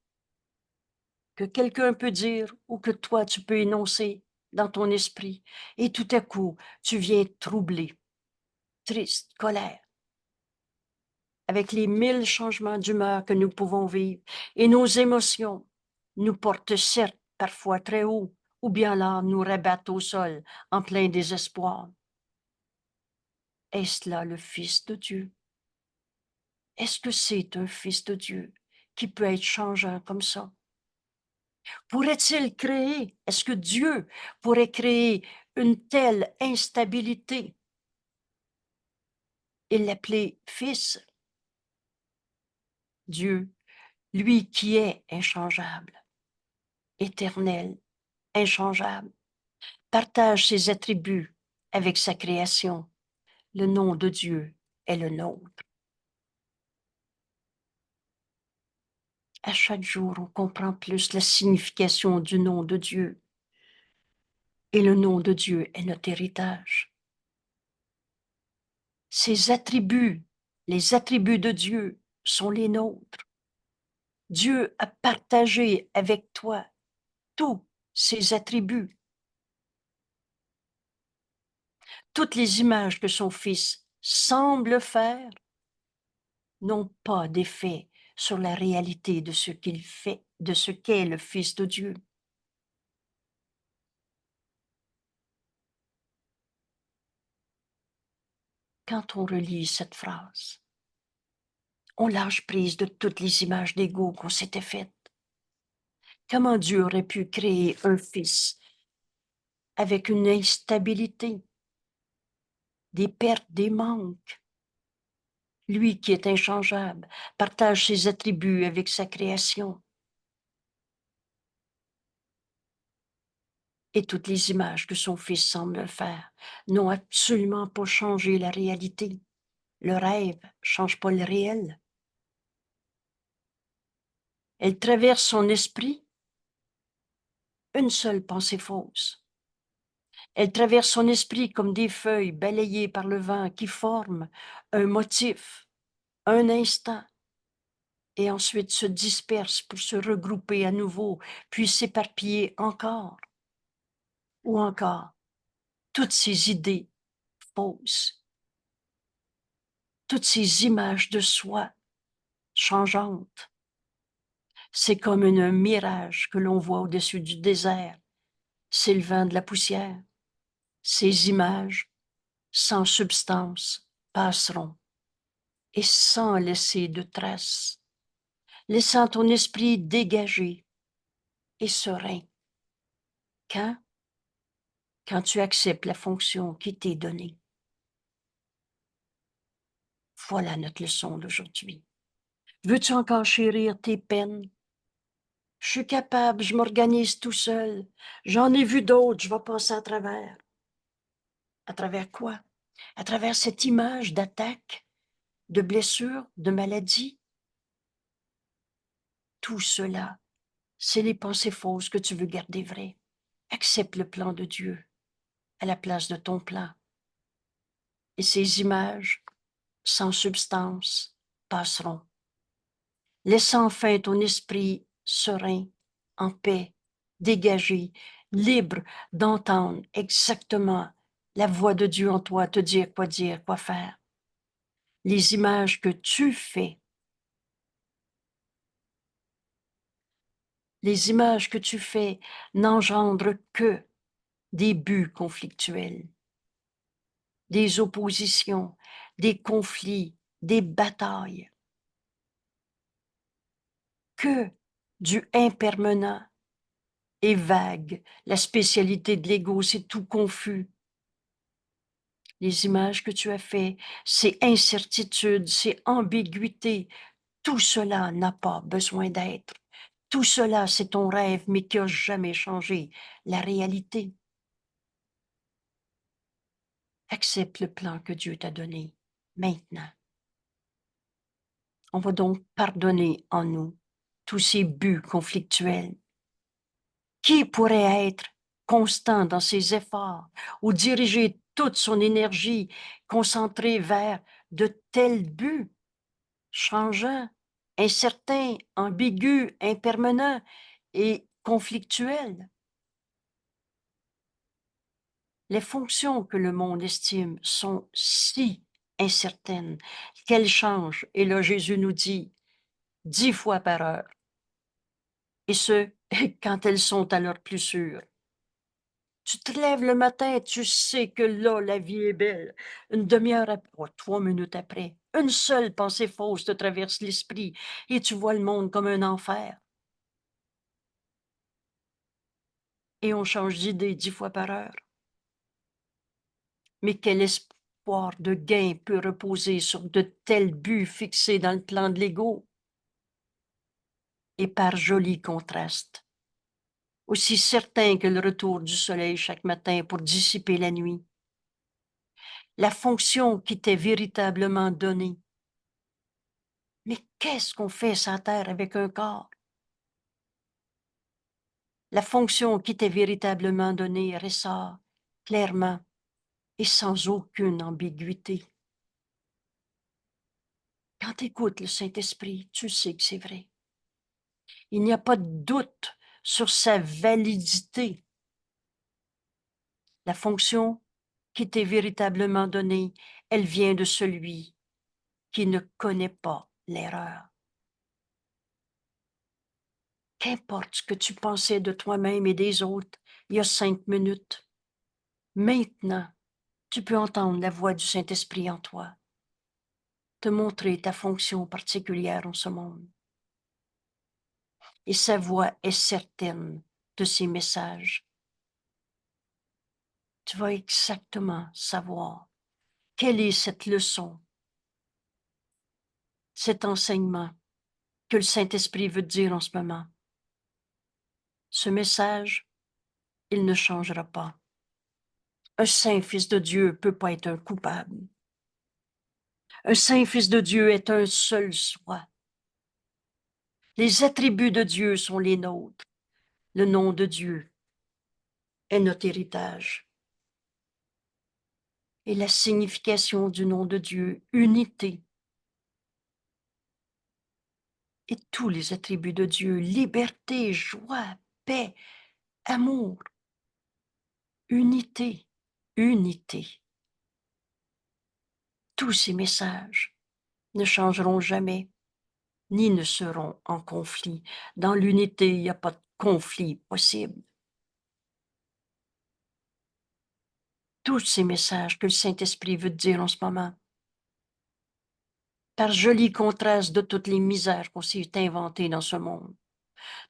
que quelqu'un peut dire ou que toi tu peux énoncer dans ton esprit, et tout à coup, tu viens troublé, triste, colère, avec les 1000 changements d'humeur que nous pouvons vivre, et nos émotions nous portent certes parfois très haut, ou bien là nous rabattent au sol en plein désespoir. Est-ce là le Fils de Dieu? Est-ce que c'est un Fils de Dieu qui peut être changeant comme ça? Pourrait-il créer, est-ce que Dieu pourrait créer une telle instabilité et l'appeler Fils? Dieu, lui qui est inchangeable, éternel, inchangeable, partage ses attributs avec sa création. Le nom de Dieu est le nôtre. À chaque jour, on comprend plus la signification du nom de Dieu. Et le nom de Dieu est notre héritage. Ses attributs, les attributs de Dieu sont les nôtres. Dieu a partagé avec toi tous ses attributs. Toutes les images que son Fils semble faire n'ont pas d'effet sur la réalité de ce qu'il fait, de ce qu'est le Fils de Dieu. Quand on relit cette phrase, on lâche prise de toutes les images d'ego qu'on s'était faites. Comment Dieu aurait pu créer un Fils avec une instabilité, des pertes, des manques? Lui qui est inchangeable, partage ses attributs avec sa création. Et toutes les images que son Fils semble faire n'ont absolument pas changé la réalité. Le rêve ne change pas le réel. Elle traverse son esprit, une seule pensée fausse. Elle traverse son esprit comme des feuilles balayées par le vent qui forment un motif, un instant, et ensuite se dispersent pour se regrouper à nouveau, puis s'éparpiller encore. Ou encore, toutes ces idées fausses, toutes ces images de soi changeantes. C'est comme un mirage que l'on voit au-dessus du désert, s'élevant de la poussière. Ces images, sans substance, passeront, et sans laisser de traces, laissant ton esprit dégagé et serein. Quand? Quand tu acceptes la fonction qui t'est donnée. Voilà notre leçon d'aujourd'hui. Veux-tu encore chérir tes peines? Je suis capable, je m'organise tout seul. J'en ai vu d'autres, je vais passer à travers. À travers quoi? À travers cette image d'attaque, de blessure, de maladie. Tout cela, c'est les pensées fausses que tu veux garder vraies. Accepte le plan de Dieu à la place de ton plan. Et ces images, sans substance, passeront. Laisse enfin ton esprit serein, en paix, dégagé, libre d'entendre exactement la voix de Dieu en toi te dire, quoi faire. Les images que tu fais Les images que tu fais n'engendrent que des buts conflictuels, des oppositions, des conflits, des batailles, que du impermanent et vague. La spécialité de l'ego, c'est tout confus. Les images que tu as faites, c'est incertitude, c'est ambiguïté. Tout cela n'a pas besoin d'être. Tout cela, c'est ton rêve, mais qui n'a jamais changé la réalité. Accepte le plan que Dieu t'a donné maintenant. On va donc pardonner en nous tous ces buts conflictuels. Qui pourrait être constant dans ses efforts ou diriger toute son énergie concentrée vers de tels buts changeants, incertains, ambigus, impermanents et conflictuels? Les fonctions que le monde estime sont si incertaines qu'elles changent. Et là, Jésus nous dit 10 fois par heure. Et ce, quand elles sont à leur plus sûre. Tu te lèves le matin, tu sais que là, la vie est belle. Une demi-heure après, 3 minutes après, une seule pensée fausse te traverse l'esprit et tu vois le monde comme un enfer. Et on change d'idée 10 fois par heure. Mais quel espoir de gain peut reposer sur de tels buts fixés dans le plan de l'ego? Et par joli contraste, aussi certain que le retour du soleil chaque matin pour dissiper la nuit, la fonction qui t'est véritablement donnée. Mais qu'est-ce qu'on fait sur la terre avec un corps? La fonction qui t'est véritablement donnée ressort clairement et sans aucune ambiguïté. Quand tu écoutes le Saint-Esprit, tu sais que c'est vrai. Il n'y a pas de doute sur sa validité. La fonction qui t'est véritablement donnée, elle vient de celui qui ne connaît pas l'erreur. Qu'importe ce que tu pensais de toi-même et des autres il y a 5 minutes, maintenant, tu peux entendre la voix du Saint-Esprit en toi, te montrer ta fonction particulière en ce monde. Et sa voix est certaine de ses messages. Tu vas exactement savoir quelle est cette leçon, cet enseignement que le Saint-Esprit veut te dire en ce moment. Ce message, il ne changera pas. Un saint fils de Dieu ne peut pas être un coupable. Un saint fils de Dieu est un seul soi. Les attributs de Dieu sont les nôtres. Le nom de Dieu est notre héritage. Et la signification du nom de Dieu, unité. Et tous les attributs de Dieu, liberté, joie, paix, amour, unité, unité. Tous ces messages ne changeront jamais, ni ne seront en conflit. Dans l'unité, il n'y a pas de conflit possible. Tous ces messages que le Saint-Esprit veut te dire en ce moment, par joli contraste de toutes les misères qu'on s'est inventées dans ce monde,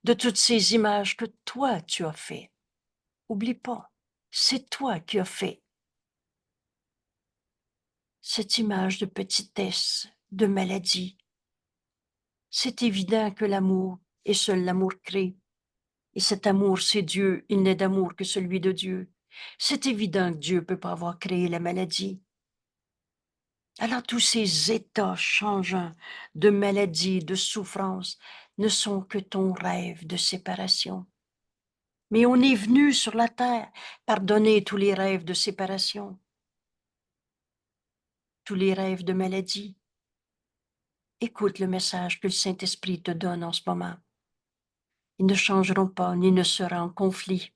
de toutes ces images que toi tu as fait. Oublie pas, c'est toi qui as fait cette image de petitesse, de maladie. C'est évident que l'amour, et seul l'amour crée. Et cet amour, c'est Dieu, il n'est d'amour que celui de Dieu. C'est évident que Dieu ne peut pas avoir créé la maladie. Alors tous ces états changeants de maladie, de souffrance, ne sont que ton rêve de séparation. Mais on est venu sur la terre pardonner tous les rêves de séparation, tous les rêves de maladie. Écoute le message que le Saint-Esprit te donne en ce moment. Ils ne changeront pas ni ne seront en conflit.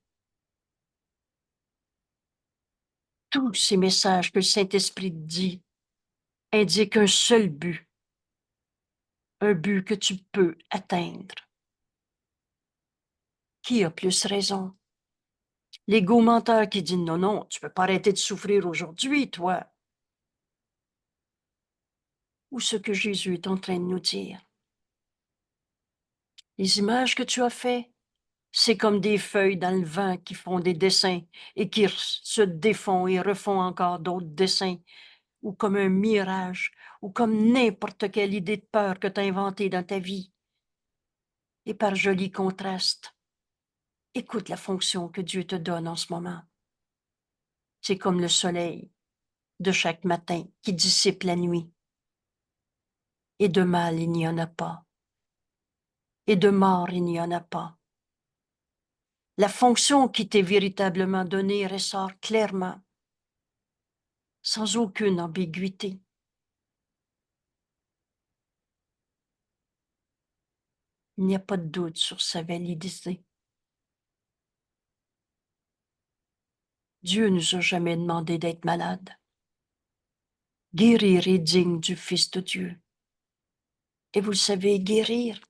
Tous ces messages que le Saint-Esprit te dit indiquent un seul but, un but que tu peux atteindre. Qui a plus raison? L'ego menteur qui dit non, non, tu peux pas arrêter de souffrir aujourd'hui, toi. Ou ce que Jésus est en train de nous dire. Les images que tu as faites, c'est comme des feuilles dans le vent qui font des dessins et qui se défont et refont encore d'autres dessins, ou comme un mirage, ou comme n'importe quelle idée de peur que tu as inventée dans ta vie. Et par joli contraste, écoute la fonction que Dieu te donne en ce moment. C'est comme le soleil de chaque matin qui dissipe la nuit. Et de mal, il n'y en a pas. Et de mort, il n'y en a pas. La fonction qui t'est véritablement donnée ressort clairement, sans aucune ambiguïté. Il n'y a pas de doute sur sa validité. Dieu ne nous a jamais demandé d'être malades. Guérir est digne du Fils de Dieu. Et vous le savez, guérir,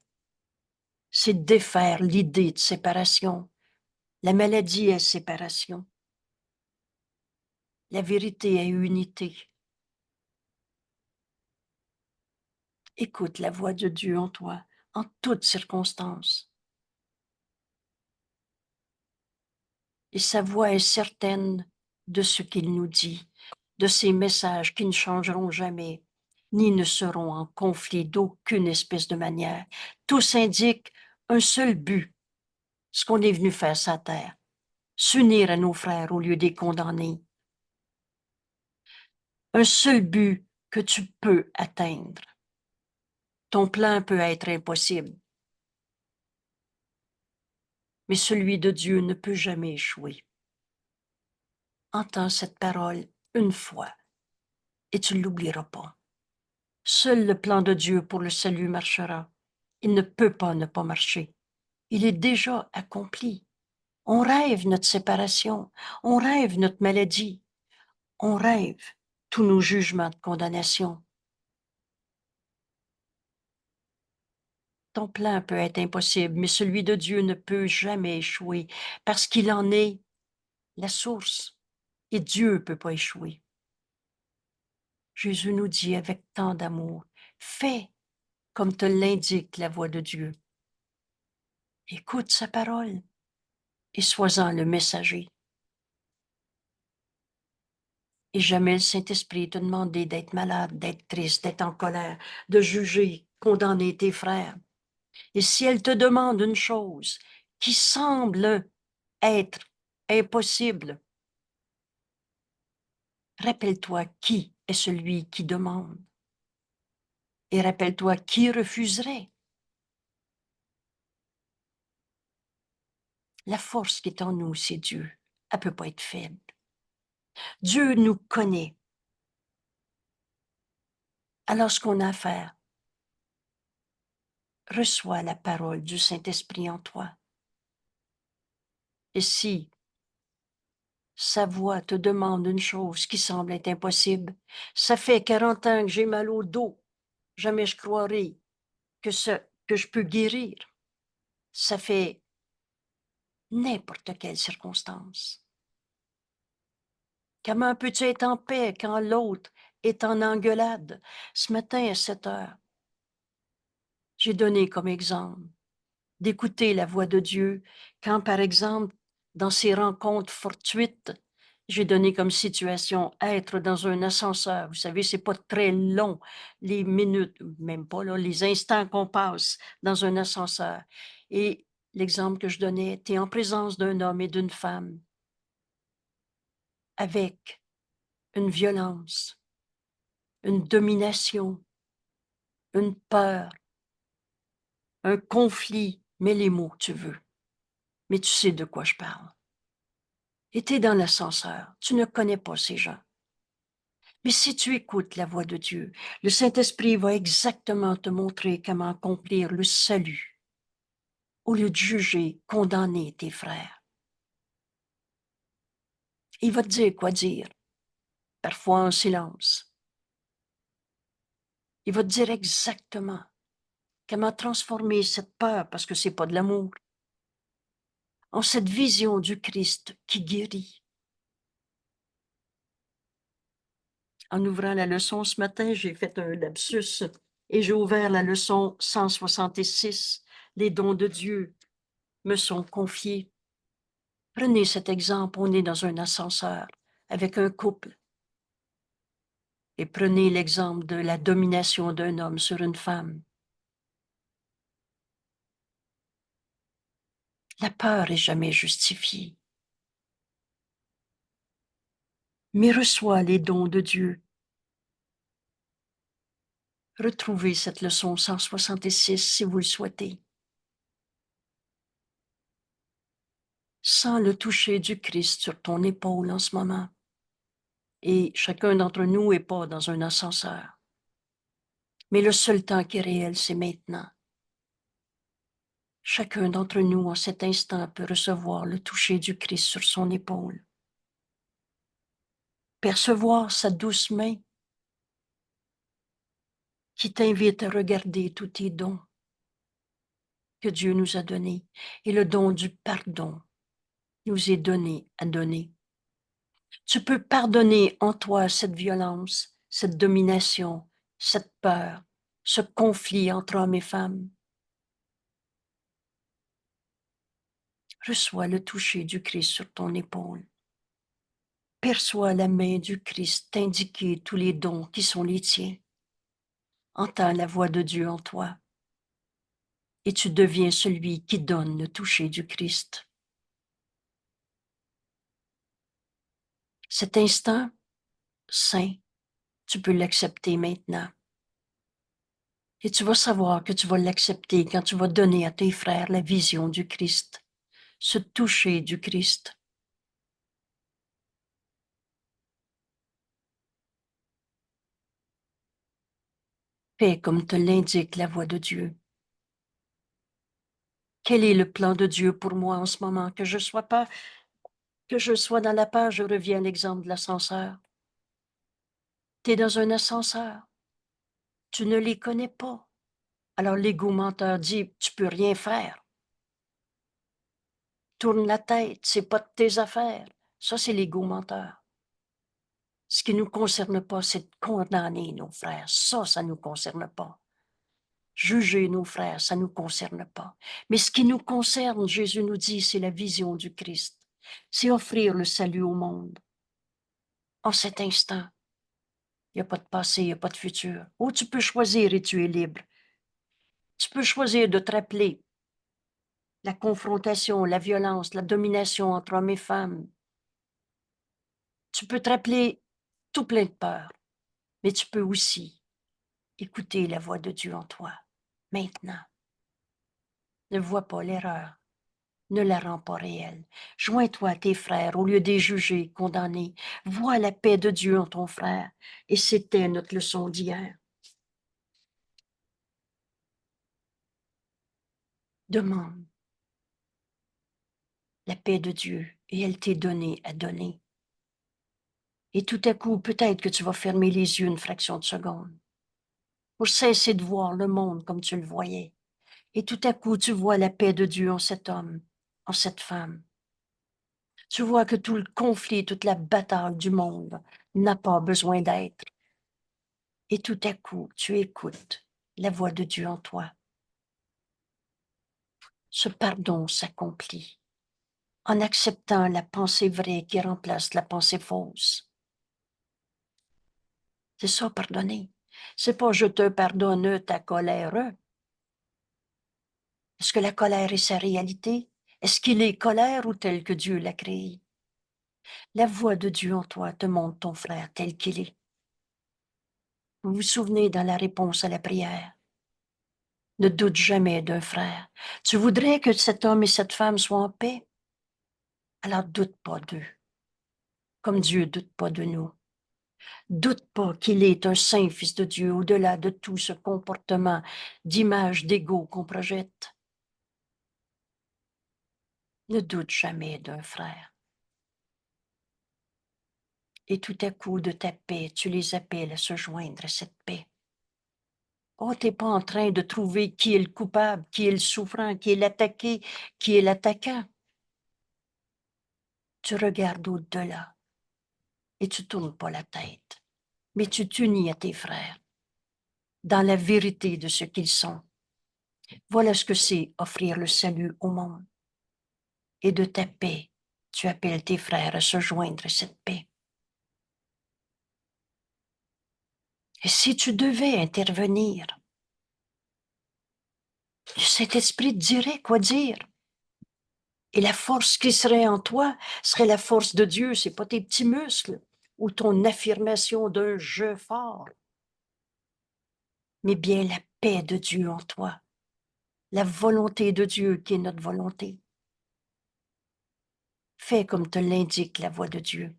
c'est défaire l'idée de séparation. La maladie est séparation. La vérité est unité. Écoute la voix de Dieu en toi, en toutes circonstances. Et sa voix est certaine de ce qu'il nous dit, de ses messages qui ne changeront jamais, ni ne seront en conflit d'aucune espèce de manière. Tous indiquent un seul but, ce qu'on est venu faire sur la terre, s'unir à nos frères au lieu des condamner. Un seul but que tu peux atteindre. Ton plan peut être impossible, mais celui de Dieu ne peut jamais échouer. Entends cette parole une fois et tu ne l'oublieras pas. Seul le plan de Dieu pour le salut marchera. Il ne peut pas ne pas marcher. Il est déjà accompli. On rêve notre séparation, on rêve notre maladie, on rêve tous nos jugements de condamnation. Ton plan peut être impossible, mais celui de Dieu ne peut jamais échouer parce qu'il en est la source et Dieu ne peut pas échouer. Jésus nous dit avec tant d'amour, fais comme te l'indique la voix de Dieu. Écoute sa parole et sois-en le messager. Et jamais le Saint-Esprit t'a demandé d'être malade, d'être triste, d'être en colère, de juger, condamner tes frères. Et si elle te demande une chose qui semble être impossible, rappelle-toi qui est celui qui demande. Et rappelle-toi qui refuserait. La force qui est en nous, c'est Dieu. Elle ne peut pas être faible. Dieu nous connaît. Alors, ce qu'on a à faire, reçois la parole du Saint-Esprit en toi. Et si sa voix te demande une chose qui semble être impossible, ça fait 40 ans que j'ai mal au dos, jamais je croirais que je peux guérir. Ça fait n'importe quelle circonstance. Comment peux-tu être en paix quand l'autre est en engueulade? Ce matin à 7 heures, j'ai donné comme exemple d'écouter la voix de Dieu quand, par exemple, dans ces rencontres fortuites, j'ai donné comme situation être dans un ascenseur. Vous savez, c'est pas très long, les minutes, même pas là, les instants qu'on passe dans un ascenseur. Et l'exemple que je donnais, tu es en présence d'un homme et d'une femme avec une violence, une domination, une peur, un conflit, mets les mots que tu veux, mais tu sais de quoi je parle. Et tu es dans l'ascenseur, tu ne connais pas ces gens. Mais si tu écoutes la voix de Dieu, le Saint-Esprit va exactement te montrer comment accomplir le salut au lieu de juger, condamner tes frères. Il va te dire quoi dire, parfois en silence. Il va te dire exactement comment transformer cette peur, parce que c'est pas de l'amour, en cette vision du Christ qui guérit. En ouvrant la leçon ce matin, j'ai fait un lapsus et j'ai ouvert la leçon 166. Les dons de Dieu me sont confiés. Prenez cet exemple, on est dans un ascenseur avec un couple. Et prenez l'exemple de la domination d'un homme sur une femme. La peur est jamais justifiée. Mais reçois les dons de Dieu. Retrouvez cette leçon 166 si vous le souhaitez. Sens le toucher du Christ sur ton épaule en ce moment. Et chacun d'entre nous n'est pas dans un ascenseur. Mais le seul temps qui est réel, c'est maintenant. Chacun d'entre nous, en cet instant, peut recevoir le toucher du Christ sur son épaule. Percevoir sa douce main qui t'invite à regarder tous tes dons que Dieu nous a donnés. Et le don du pardon nous est donné à donner. Tu peux pardonner en toi cette violence, cette domination, cette peur, ce conflit entre hommes et femmes. Reçois le toucher du Christ sur ton épaule. Perçois la main du Christ t'indiquer tous les dons qui sont les tiens. Entends la voix de Dieu en toi et tu deviens celui qui donne le toucher du Christ. Cet instant saint, tu peux l'accepter maintenant. Et tu vas savoir que tu vas l'accepter quand tu vas donner à tes frères la vision du Christ, ce toucher du Christ. Fais comme te l'indique la voix de Dieu. Quel est le plan de Dieu pour moi en ce moment? Que je sois dans la page, je reviens à l'exemple de l'ascenseur. Tu es dans un ascenseur. Tu ne les connais pas. Alors l'ego menteur dit, tu peux rien faire. Tourne la tête, c'est pas de tes affaires. Ça, c'est l'ego menteur. Ce qui ne nous concerne pas, c'est de condamner nos frères. Ça ne nous concerne pas. Juger nos frères, ça ne nous concerne pas. Mais ce qui nous concerne, Jésus nous dit, c'est la vision du Christ. C'est offrir le salut au monde. En cet instant, il n'y a pas de passé, il n'y a pas de futur. Oh, tu peux choisir et tu es libre. Tu peux choisir de te rappeler la confrontation, la violence, la domination entre hommes et femmes. Tu peux te rappeler tout plein de peur, mais tu peux aussi écouter la voix de Dieu en toi, maintenant. Ne vois pas l'erreur, ne la rends pas réelle. Joins-toi à tes frères au lieu de les juger, condamner. Vois la paix de Dieu en ton frère. Et c'était notre leçon d'hier. Demande la paix de Dieu et elle t'est donnée à donner. Et tout à coup, peut-être que tu vas fermer les yeux une fraction de seconde pour cesser de voir le monde comme tu le voyais. Et tout à coup, tu vois la paix de Dieu en cet homme, en cette femme. Tu vois que tout le conflit, toute la bataille du monde n'a pas besoin d'être. Et tout à coup, tu écoutes la voix de Dieu en toi. Ce pardon s'accomplit en acceptant la pensée vraie qui remplace la pensée fausse. C'est ça, pardonner. C'est pas je te pardonne ta colère. Est-ce que la colère est sa réalité? Est-ce qu'il est colère ou tel que Dieu l'a créé? La voix de Dieu en toi te montre ton frère tel qu'il est. Vous vous souvenez dans la réponse à la prière? Ne doute jamais d'un frère. Tu voudrais que cet homme et cette femme soient en paix? Alors doute pas d'eux, comme Dieu doute pas de nous. Doute pas qu'il est un saint fils de Dieu au-delà de tout ce comportement d'image d'ego qu'on projette. Ne doute jamais d'un frère. Et tout à coup, de ta paix, tu les appelles à se joindre à cette paix. Oh, t'es pas en train de trouver qui est le coupable, qui est le souffrant, qui est l'attaqué, qui est l'attaquant. tu regardes au-delà et tu tournes pas la tête, mais tu t'unis à tes frères dans la vérité de ce qu'ils sont. Voilà ce que c'est offrir le salut au monde. Et de ta paix, tu appelles tes frères à se joindre à cette paix. Et si tu devais intervenir, le Saint-Esprit te dirait quoi dire. Et la force qui serait en toi serait la force de Dieu, c'est pas tes petits muscles ou ton affirmation d'un je fort, mais bien la paix de Dieu en toi, la volonté de Dieu qui est notre volonté. Fais comme te l'indique la voix de Dieu.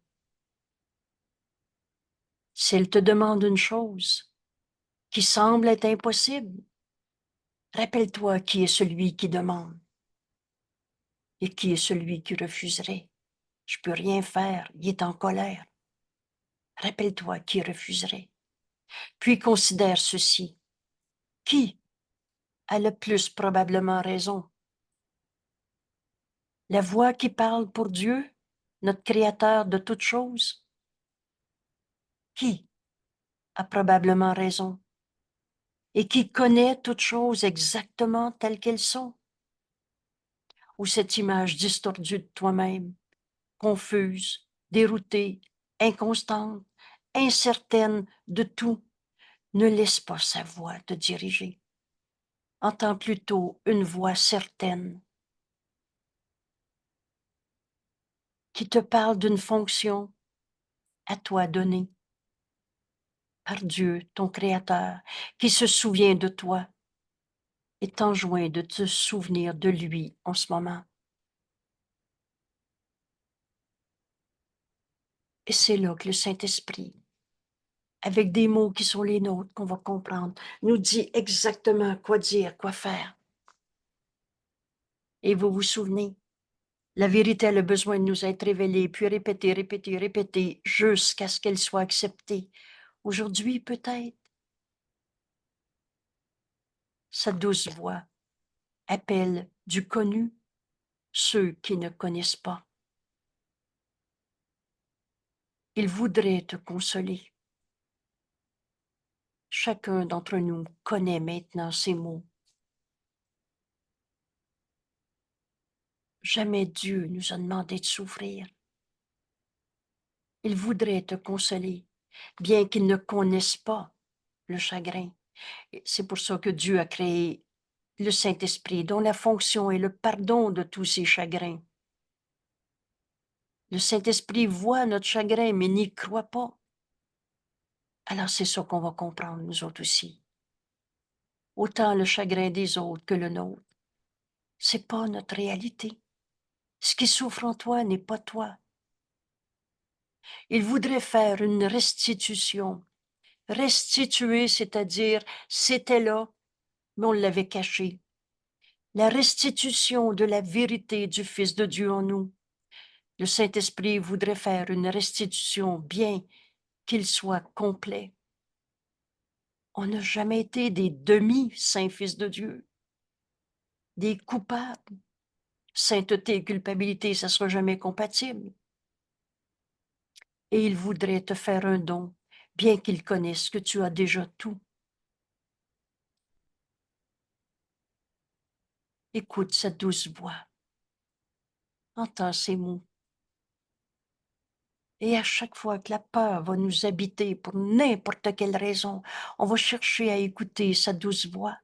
S'il te demande une chose qui semble être impossible, rappelle-toi qui est celui qui demande et qui est celui qui refuserait. Je peux rien faire, il est en colère. Rappelle-toi qui refuserait. Puis considère ceci. Qui a le plus probablement raison? La voix qui parle pour Dieu, notre Créateur de toutes choses? Qui a probablement raison? Et qui connaît toutes choses exactement telles qu'elles sont? Ou cette image distordue de toi-même, confuse, déroutée, inconstante, incertaine de tout, ne laisse pas sa voix te diriger. Entends plutôt une voix certaine qui te parle d'une fonction à toi donnée par Dieu, ton Créateur, qui se souvient de toi et t'enjoint de te souvenir de lui en ce moment. Et c'est là que le Saint-Esprit, avec des mots qui sont les nôtres, qu'on va comprendre, nous dit exactement quoi dire, quoi faire. Et vous vous souvenez, la vérité a le besoin de nous être révélée, puis répétée, répétée, répétée, jusqu'à ce qu'elle soit acceptée. Aujourd'hui, peut-être, sa douce voix appelle du connu ceux qui ne connaissent pas. Il voudrait te consoler. Chacun d'entre nous connaît maintenant ces mots. Jamais Dieu nous a demandé de souffrir. Il voudrait te consoler, bien qu'il ne connaisse pas le chagrin. C'est pour ça que Dieu a créé le Saint-Esprit, dont la fonction est le pardon de tous ces chagrins. Le Saint-Esprit voit notre chagrin, mais n'y croit pas. Alors c'est ça qu'on va comprendre, nous autres aussi. Autant le chagrin des autres que le nôtre. C'est pas notre réalité. Ce qui souffre en toi n'est pas toi. Il voudrait faire une restitution. Restituer, c'est-à-dire, c'était là, mais on l'avait caché. La restitution de la vérité du Fils de Dieu en nous. Le Saint-Esprit voudrait faire une restitution bien qu'il soit complet. On n'a jamais été des demi-saints fils de Dieu, des coupables. Sainteté et culpabilité, ça ne sera jamais compatible. Et il voudrait te faire un don, bien qu'il connaisse que tu as déjà tout. Écoute sa douce voix. Entends ces mots. Et à chaque fois que la peur va nous habiter pour n'importe quelle raison, on va chercher à écouter sa douce voix.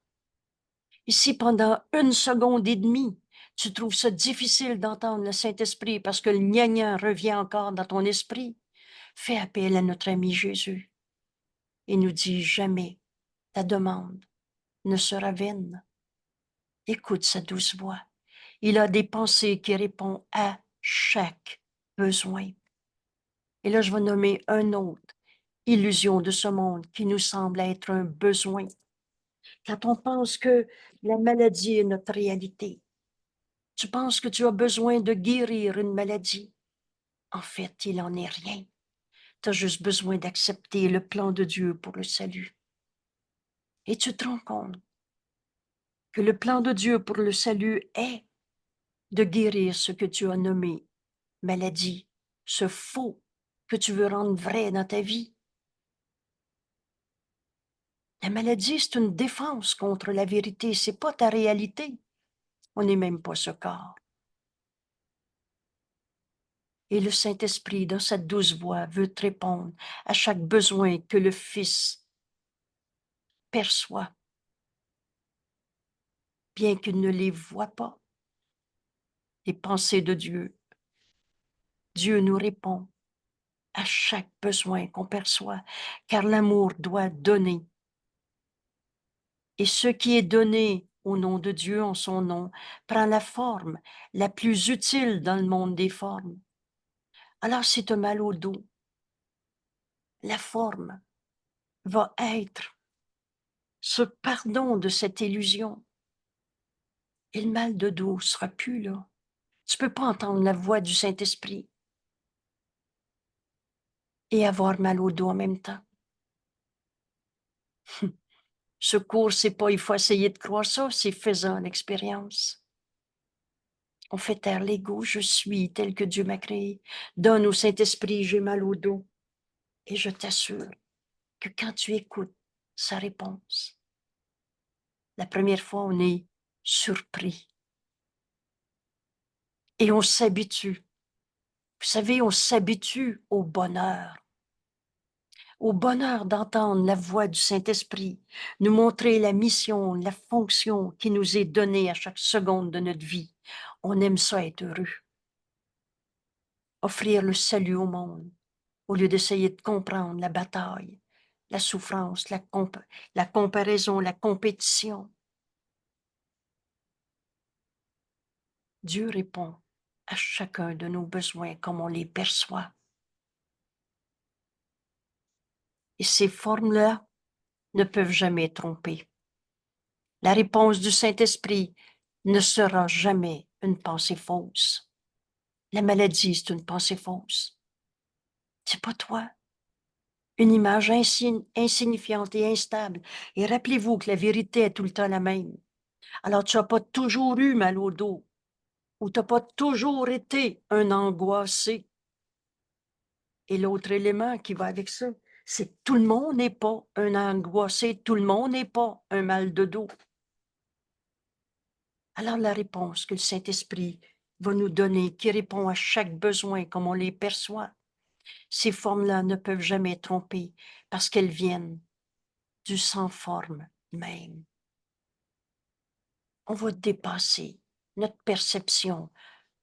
Et si pendant 1 seconde et demie, tu trouves ça difficile d'entendre le Saint-Esprit parce que le gna-gna revient encore dans ton esprit, fais appel à notre ami Jésus et nous dis jamais ta demande ne sera vaine. Écoute sa douce voix. Il a des pensées qui répondent à chaque besoin. Et là, je vais nommer un autre, illusion de ce monde qui nous semble être un besoin. Quand on pense que la maladie est notre réalité, tu penses que tu as besoin de guérir une maladie. En fait, il n'en est rien. Tu as juste besoin d'accepter le plan de Dieu pour le salut. Et tu te rends compte que le plan de Dieu pour le salut est de guérir ce que tu as nommé maladie, ce faux que tu veux rendre vrai dans ta vie. La maladie, c'est une défense contre la vérité, c'est pas ta réalité. On n'est même pas ce corps. Et le Saint-Esprit, dans sa douce voix, veut te répondre à chaque besoin que le Fils perçoit, bien qu'il ne les voit pas. Les pensées de Dieu. Dieu nous répond à chaque besoin qu'on perçoit, car l'amour doit donner. Et ce qui est donné au nom de Dieu en son nom prend la forme la plus utile dans le monde des formes. Alors si tu as mal au dos, la forme va être ce pardon de cette illusion. Et le mal de dos sera plus là. Tu peux pas entendre la voix du Saint-Esprit et avoir mal au dos en même temps. Ce cours, c'est pas, il faut essayer de croire ça, c'est faisant l'expérience. On fait taire l'ego, je suis tel que Dieu m'a créé. Donne au Saint-Esprit, j'ai mal au dos. Et je t'assure que quand tu écoutes sa réponse, la première fois, on est surpris. Et on s'habitue. Vous savez, on s'habitue au bonheur d'entendre la voix du Saint-Esprit, nous montrer la mission, la fonction qui nous est donnée à chaque seconde de notre vie. On aime ça être heureux. Offrir le salut au monde, au lieu d'essayer de comprendre la bataille, la souffrance, la comparaison, la compétition. Dieu répond à chacun de nos besoins comme on les perçoit. Et ces formes-là ne peuvent jamais tromper. La réponse du Saint-Esprit ne sera jamais une pensée fausse. La maladie, c'est une pensée fausse. C'est pas toi. Une image insignifiante et instable. Et rappelez-vous que la vérité est tout le temps la même. Alors, tu n'as pas toujours eu mal au dos ou tu n'as pas toujours été un angoissé. Et l'autre élément qui va avec ça, c'est que tout le monde n'est pas un angoissé, tout le monde n'est pas un mal de dos. Alors la réponse que le Saint-Esprit va nous donner, qui répond à chaque besoin comme on les perçoit, ces formes-là ne peuvent jamais tromper parce qu'elles viennent du sans forme même. On va dépasser notre perception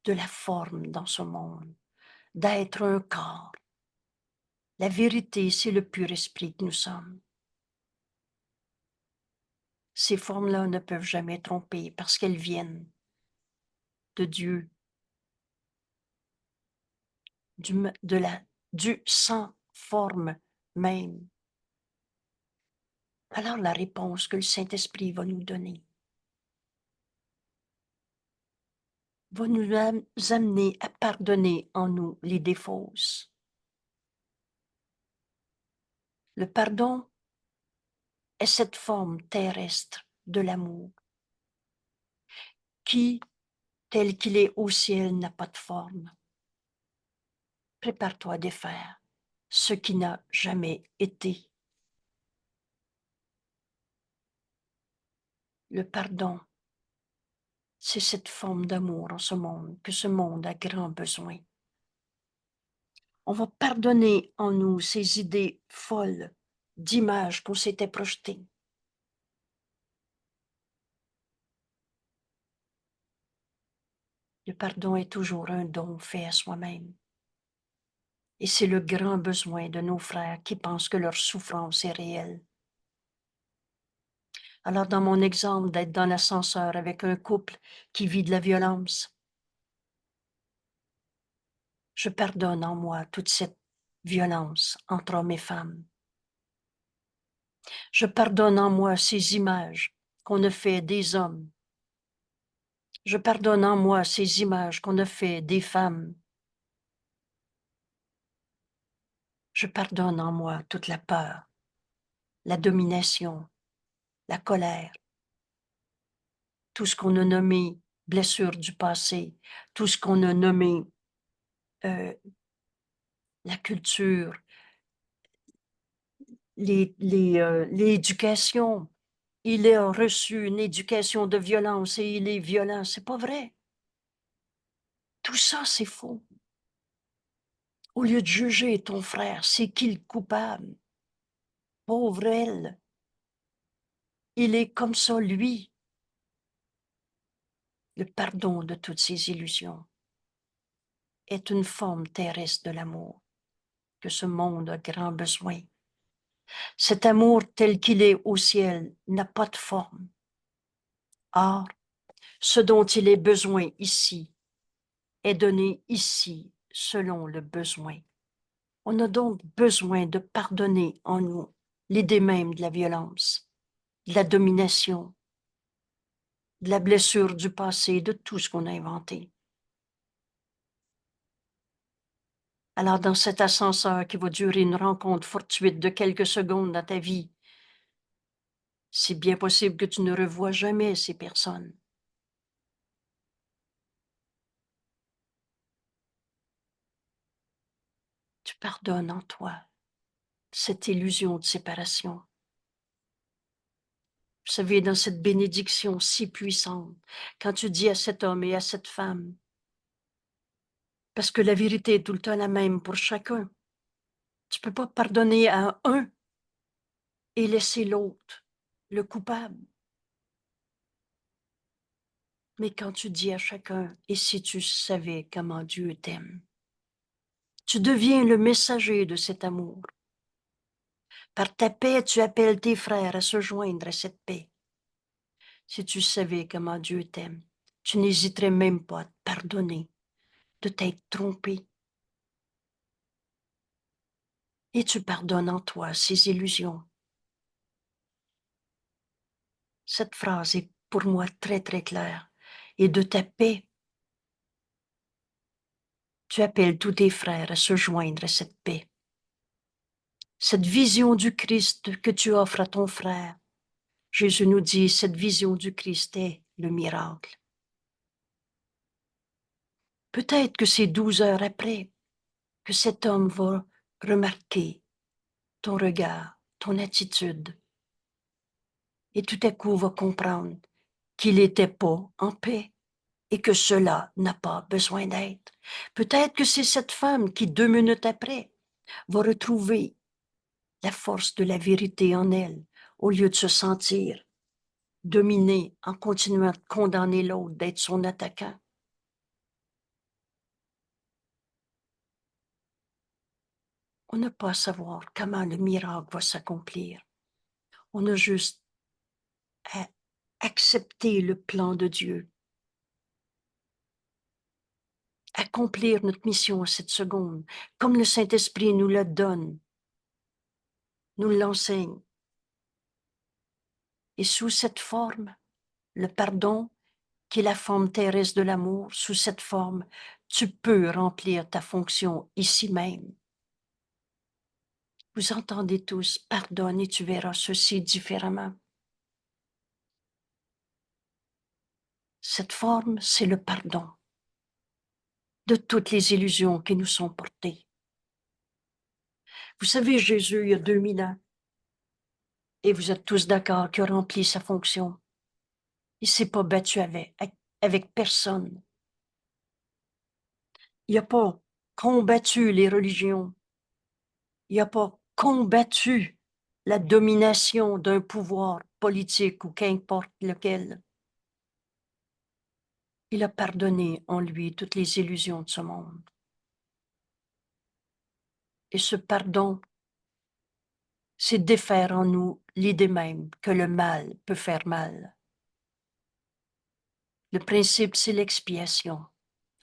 de la forme dans ce monde, d'être un corps. La vérité, c'est le pur esprit que nous sommes. Ces formes-là ne peuvent jamais tromper parce qu'elles viennent de Dieu, du sans forme même. Alors la réponse que le Saint-Esprit va nous donner va nous amener à pardonner en nous les défausses. Le pardon est cette forme terrestre de l'amour qui, tel qu'il est au ciel, n'a pas de forme. Prépare-toi à défaire ce qui n'a jamais été. Le pardon, c'est cette forme d'amour en ce monde que ce monde a grand besoin. On va pardonner en nous ces idées folles d'images qu'on s'était projetées. Le pardon est toujours un don fait à soi-même. Et c'est le grand besoin de nos frères qui pensent que leur souffrance est réelle. Alors, dans mon exemple d'être dans l'ascenseur avec un couple qui vit de la violence, je pardonne en moi toute cette violence entre hommes et femmes. Je pardonne en moi ces images qu'on a fait des hommes. Je pardonne en moi ces images qu'on a fait des femmes. Je pardonne en moi toute la peur, la domination, la colère, tout ce qu'on a nommé blessure du passé, tout ce qu'on a nommé la culture, l'éducation. Il a reçu une éducation de violence et il est violent. C'est pas vrai. Tout ça, c'est faux. Au lieu de juger ton frère, c'est qui le coupable? Pauvre elle. Il est comme ça, lui. Le pardon de toutes ses illusions est une forme terrestre de l'amour que ce monde a grand besoin. Cet amour tel qu'il est au ciel n'a pas de forme. Or, ce dont il est besoin ici est donné ici selon le besoin. On a donc besoin de pardonner en nous l'idée même de la violence, de la domination, de la blessure du passé, de tout ce qu'on a inventé. Alors, dans cet ascenseur qui va durer une rencontre fortuite de quelques secondes dans ta vie, c'est bien possible que tu ne revois jamais ces personnes. Tu pardonnes en toi cette illusion de séparation. Vous savez, dans cette bénédiction si puissante, quand tu dis à cet homme et à cette femme, parce que la vérité est tout le temps la même pour chacun, tu ne peux pas pardonner à un et laisser l'autre, le coupable. Mais quand tu dis à chacun, et si tu savais comment Dieu t'aime, tu deviens le messager de cet amour. Par ta paix, tu appelles tes frères à se joindre à cette paix. Si tu savais comment Dieu t'aime, tu n'hésiterais même pas à te pardonner de t'être trompé. Et tu pardonnes en toi ces illusions. Cette phrase est pour moi très très claire. Et de ta paix, tu appelles tous tes frères à se joindre à cette paix. Cette vision du Christ que tu offres à ton frère, Jésus nous dit, cette vision du Christ est le miracle. Peut-être que c'est 12 heures après que cet homme va remarquer ton regard, ton attitude, et tout à coup va comprendre qu'il n'était pas en paix et que cela n'a pas besoin d'être. Peut-être que c'est cette femme qui, 2 minutes après, va retrouver la force de la vérité en elle, au lieu de se sentir dominée en continuant de condamner l'autre, d'être son attaquant. On n'a pas à savoir comment le miracle va s'accomplir. On a juste à accepter le plan de Dieu, accomplir notre mission à cette seconde, comme le Saint-Esprit nous la donne, nous l'enseigne. Et sous cette forme, le pardon, qui est la forme terrestre de l'amour, sous cette forme, tu peux remplir ta fonction ici même. Vous entendez tous, pardonne et tu verras ceci différemment. Cette forme, c'est le pardon de toutes les illusions qui nous sont portées. Vous savez, Jésus, il y a 2000 ans, et vous êtes tous d'accord qu'il a rempli sa fonction. Il ne s'est pas battu avec personne. Il n'a pas combattu les religions. Il n'a pas combattu la domination d'un pouvoir politique ou qu'importe lequel. Il a pardonné en lui toutes les illusions de ce monde. Et ce pardon, c'est défaire en nous l'idée même que le mal peut faire mal. Le principe, c'est l'expiation.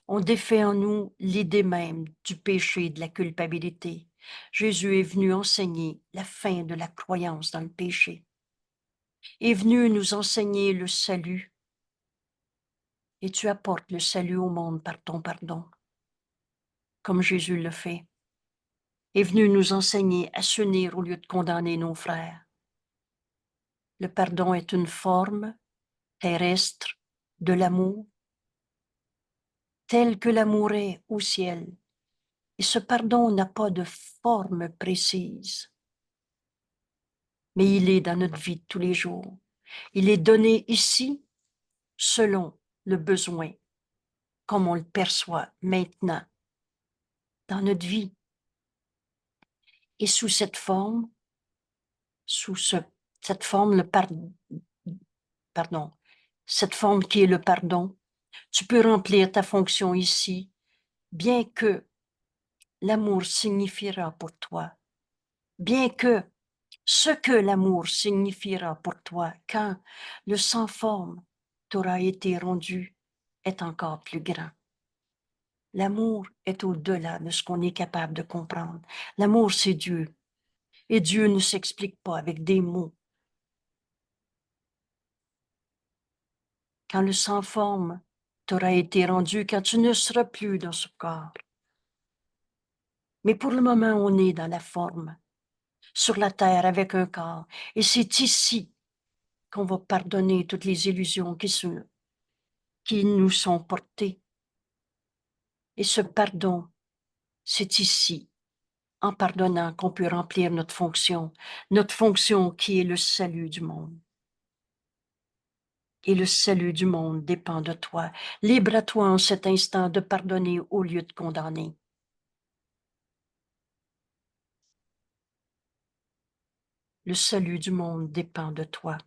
On défait en nous l'idée même du péché et de la culpabilité. Jésus est venu enseigner la fin de la croyance dans le péché. Il est venu nous enseigner le salut. Et tu apportes le salut au monde par ton pardon, comme Jésus le fait. Il est venu nous enseigner à s'unir au lieu de condamner nos frères. Le pardon est une forme terrestre de l'amour, tel que l'amour est au ciel. Et ce pardon n'a pas de forme précise, mais il est dans notre vie de tous les jours. Il est donné ici selon le besoin, comme on le perçoit maintenant dans notre vie. Et sous cette forme, cette forme, pardon, cette forme qui est le pardon, tu peux remplir ta fonction ici, bien que l'amour signifiera pour toi, bien que ce que l'amour signifiera pour toi quand le sans forme t'aura été rendu est encore plus grand. L'amour est au-delà de ce qu'on est capable de comprendre. L'amour, c'est Dieu. Et Dieu ne s'explique pas avec des mots. Quand le sans forme t'aura été rendu, quand tu ne seras plus dans ce corps. Mais pour le moment, on est dans la forme, sur la terre avec un corps. Et c'est ici qu'on va pardonner toutes les illusions qui nous sont portées. Et ce pardon, c'est ici, en pardonnant, qu'on peut remplir notre fonction qui est le salut du monde. Et le salut du monde dépend de toi. Libre à toi en cet instant de pardonner au lieu de condamner. Le salut du monde dépend de toi.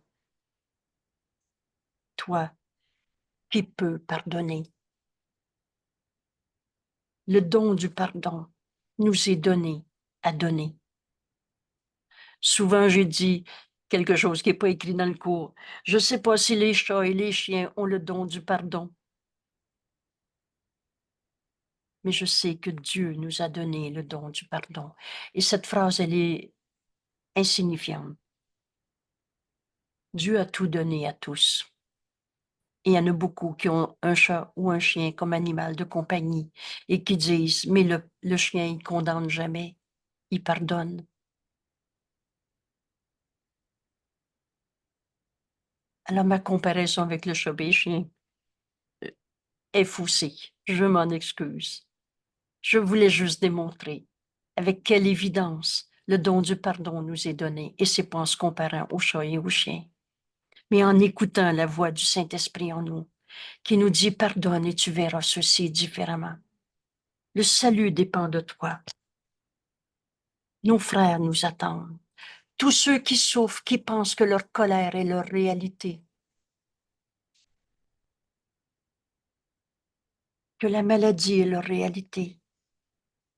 Toi qui peux pardonner. Le don du pardon nous est donné à donner. Souvent, j'ai dit quelque chose qui n'est pas écrit dans le cours. Je ne sais pas si les chats et les chiens ont le don du pardon, mais je sais que Dieu nous a donné le don du pardon. Et cette phrase, elle est insignifiante. Dieu a tout donné à tous. Et il y en a beaucoup qui ont un chat ou un chien comme animal de compagnie et qui disent, mais le chien, il condamne jamais, il pardonne. Alors ma comparaison avec le chat et le chien est faussée. Je m'en excuse. Je voulais juste démontrer avec quelle évidence le don du pardon nous est donné, et c'est pas en se comparant au chat et au chien, mais en écoutant la voix du Saint-Esprit en nous, qui nous dit pardonne et tu verras ceci différemment. Le salut dépend de toi. Nos frères nous attendent. Tous ceux qui souffrent, qui pensent que leur colère est leur réalité, que la maladie est leur réalité,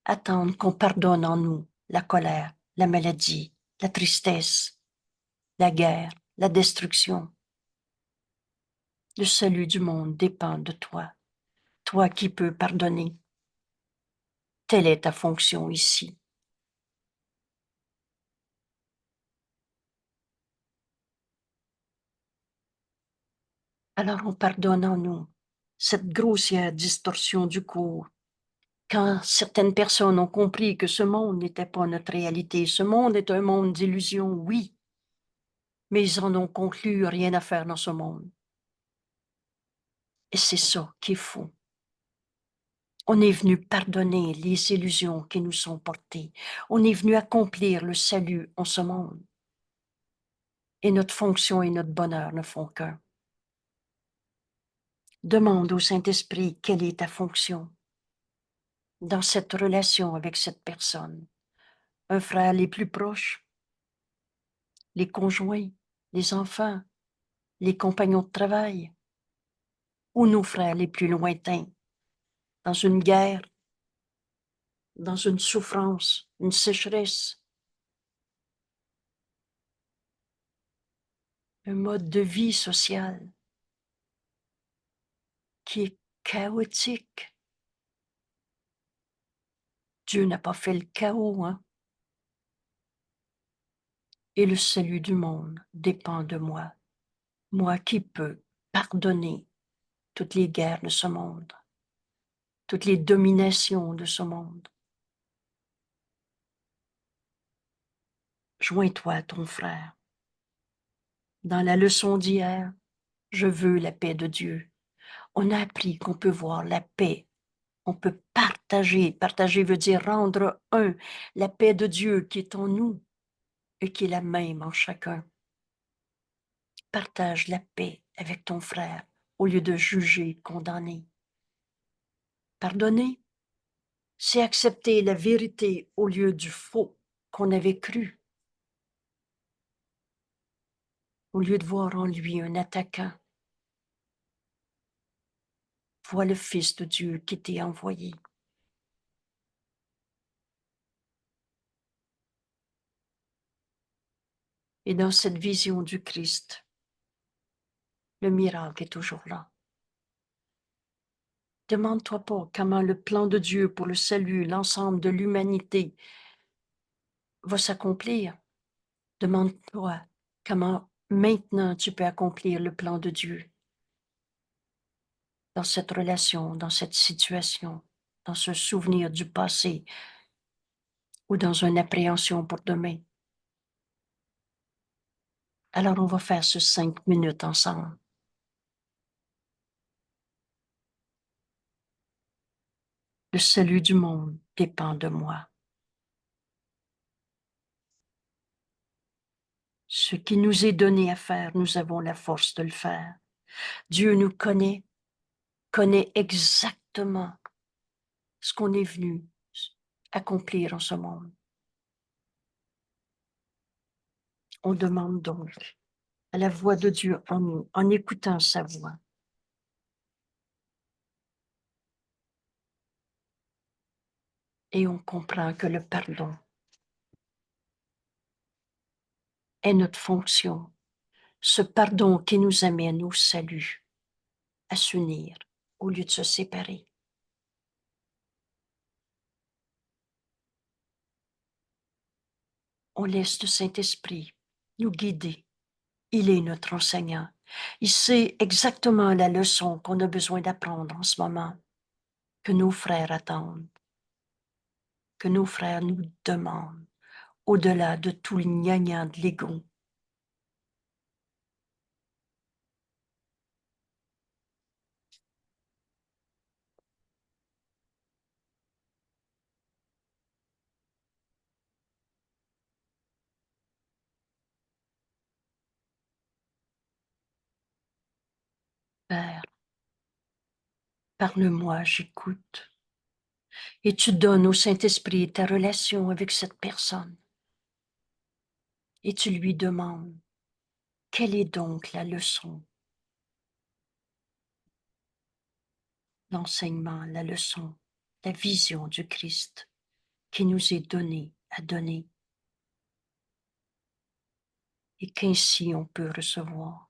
attendent qu'on pardonne en nous la colère, la maladie, la tristesse, la guerre, la destruction. Le salut du monde dépend de toi, toi qui peux pardonner. Telle est ta fonction ici. Alors on pardonne en nous cette grossière distorsion du cours. Quand certaines personnes ont compris que ce monde n'était pas notre réalité, ce monde est un monde d'illusions, oui, mais ils en ont conclu rien à faire dans ce monde. Et c'est ça qui est fou. On est venu pardonner les illusions qui nous sont portées. On est venu accomplir le salut en ce monde. Et notre fonction et notre bonheur ne font qu'un. Demande au Saint-Esprit quelle est ta fonction dans cette relation avec cette personne. Un frère les plus proches, les conjoints, les enfants, les compagnons de travail, ou nos frères les plus lointains, dans une guerre, dans une souffrance, une sécheresse, un mode de vie social qui est chaotique. Dieu n'a pas fait le chaos, hein? Et le salut du monde dépend de moi. Moi qui peux pardonner toutes les guerres de ce monde, toutes les dominations de ce monde. Joins-toi à ton frère. Dans la leçon d'hier, je veux la paix de Dieu. On a appris qu'on peut voir la paix On peut partager. Partager veut dire rendre un la paix de Dieu qui est en nous et qui est la même en chacun. Partage la paix avec ton frère au lieu de juger, condamner. Pardonner, c'est accepter la vérité au lieu du faux qu'on avait cru. Au lieu de voir en lui un attaquant, vois le Fils de Dieu qui t'est envoyé. Et dans cette vision du Christ, le miracle est toujours là. Demande-toi pas comment le plan de Dieu pour le salut, l'ensemble de l'humanité va s'accomplir. Demande-toi comment maintenant tu peux accomplir le plan de Dieu dans cette relation, dans cette situation, dans ce souvenir du passé ou dans une appréhension pour demain. Alors on va faire ce 5 minutes ensemble. Le salut du monde dépend de moi. Ce qui nous est donné à faire, nous avons la force de le faire. Dieu nous connaît exactement ce qu'on est venu accomplir en ce monde. On demande donc à la voix de Dieu en nous, en écoutant sa voix. Et on comprend que le pardon est notre fonction. Ce pardon qui nous amène au salut, à s'unir au lieu de se séparer. On laisse le Saint-Esprit nous guider. Il est notre enseignant. Il sait exactement la leçon qu'on a besoin d'apprendre en ce moment, que nos frères attendent, que nos frères nous demandent, au-delà de tout le gnagnan de l'ego. Père, parle-moi, j'écoute. Et tu donnes au Saint-Esprit ta relation avec cette personne. Et tu lui demandes, quelle est donc la leçon, l'enseignement, la leçon, la vision du Christ qui nous est donnée à donner et qu'ainsi on peut recevoir.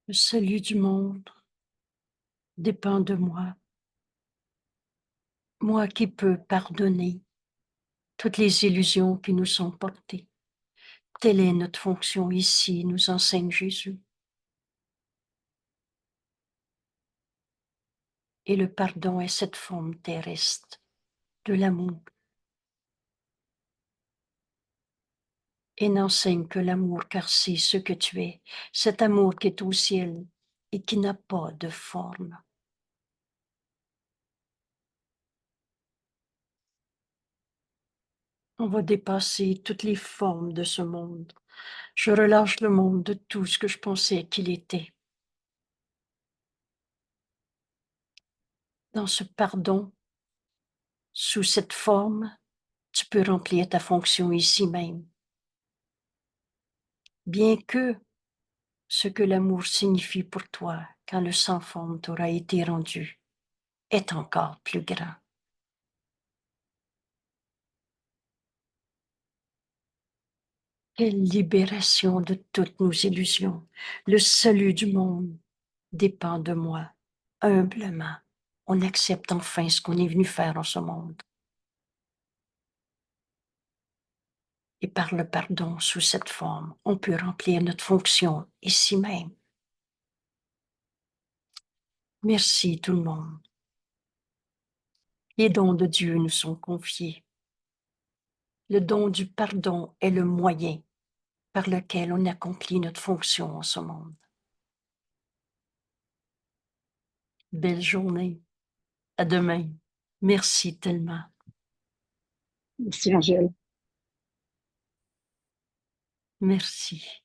Le salut du monde dépend de moi. Moi qui peux pardonner toutes les illusions qui nous sont portées. Telle est notre fonction ici, nous enseigne Jésus. Et le pardon est cette forme terrestre de l'amour. Et n'enseigne que l'amour, car c'est ce que tu es, cet amour qui est au ciel et qui n'a pas de forme. On va dépasser toutes les formes de ce monde. Je relâche le monde de tout ce que je pensais qu'il était. Dans ce pardon, sous cette forme, tu peux remplir ta fonction ici même. Bien que ce que l'amour signifie pour toi quand le sans-forme t'aura été rendu est encore plus grand. Quelle libération de toutes nos illusions. Le salut du monde dépend de moi. Humblement, on accepte enfin ce qu'on est venu faire en ce monde. Et par le pardon sous cette forme, on peut remplir notre fonction ici même. Merci tout le monde. Les dons de Dieu nous sont confiés. Le don du pardon est le moyen par lequel on accomplit notre fonction en ce monde. Belle journée. À demain. Merci tellement. Merci, Angèle. Merci.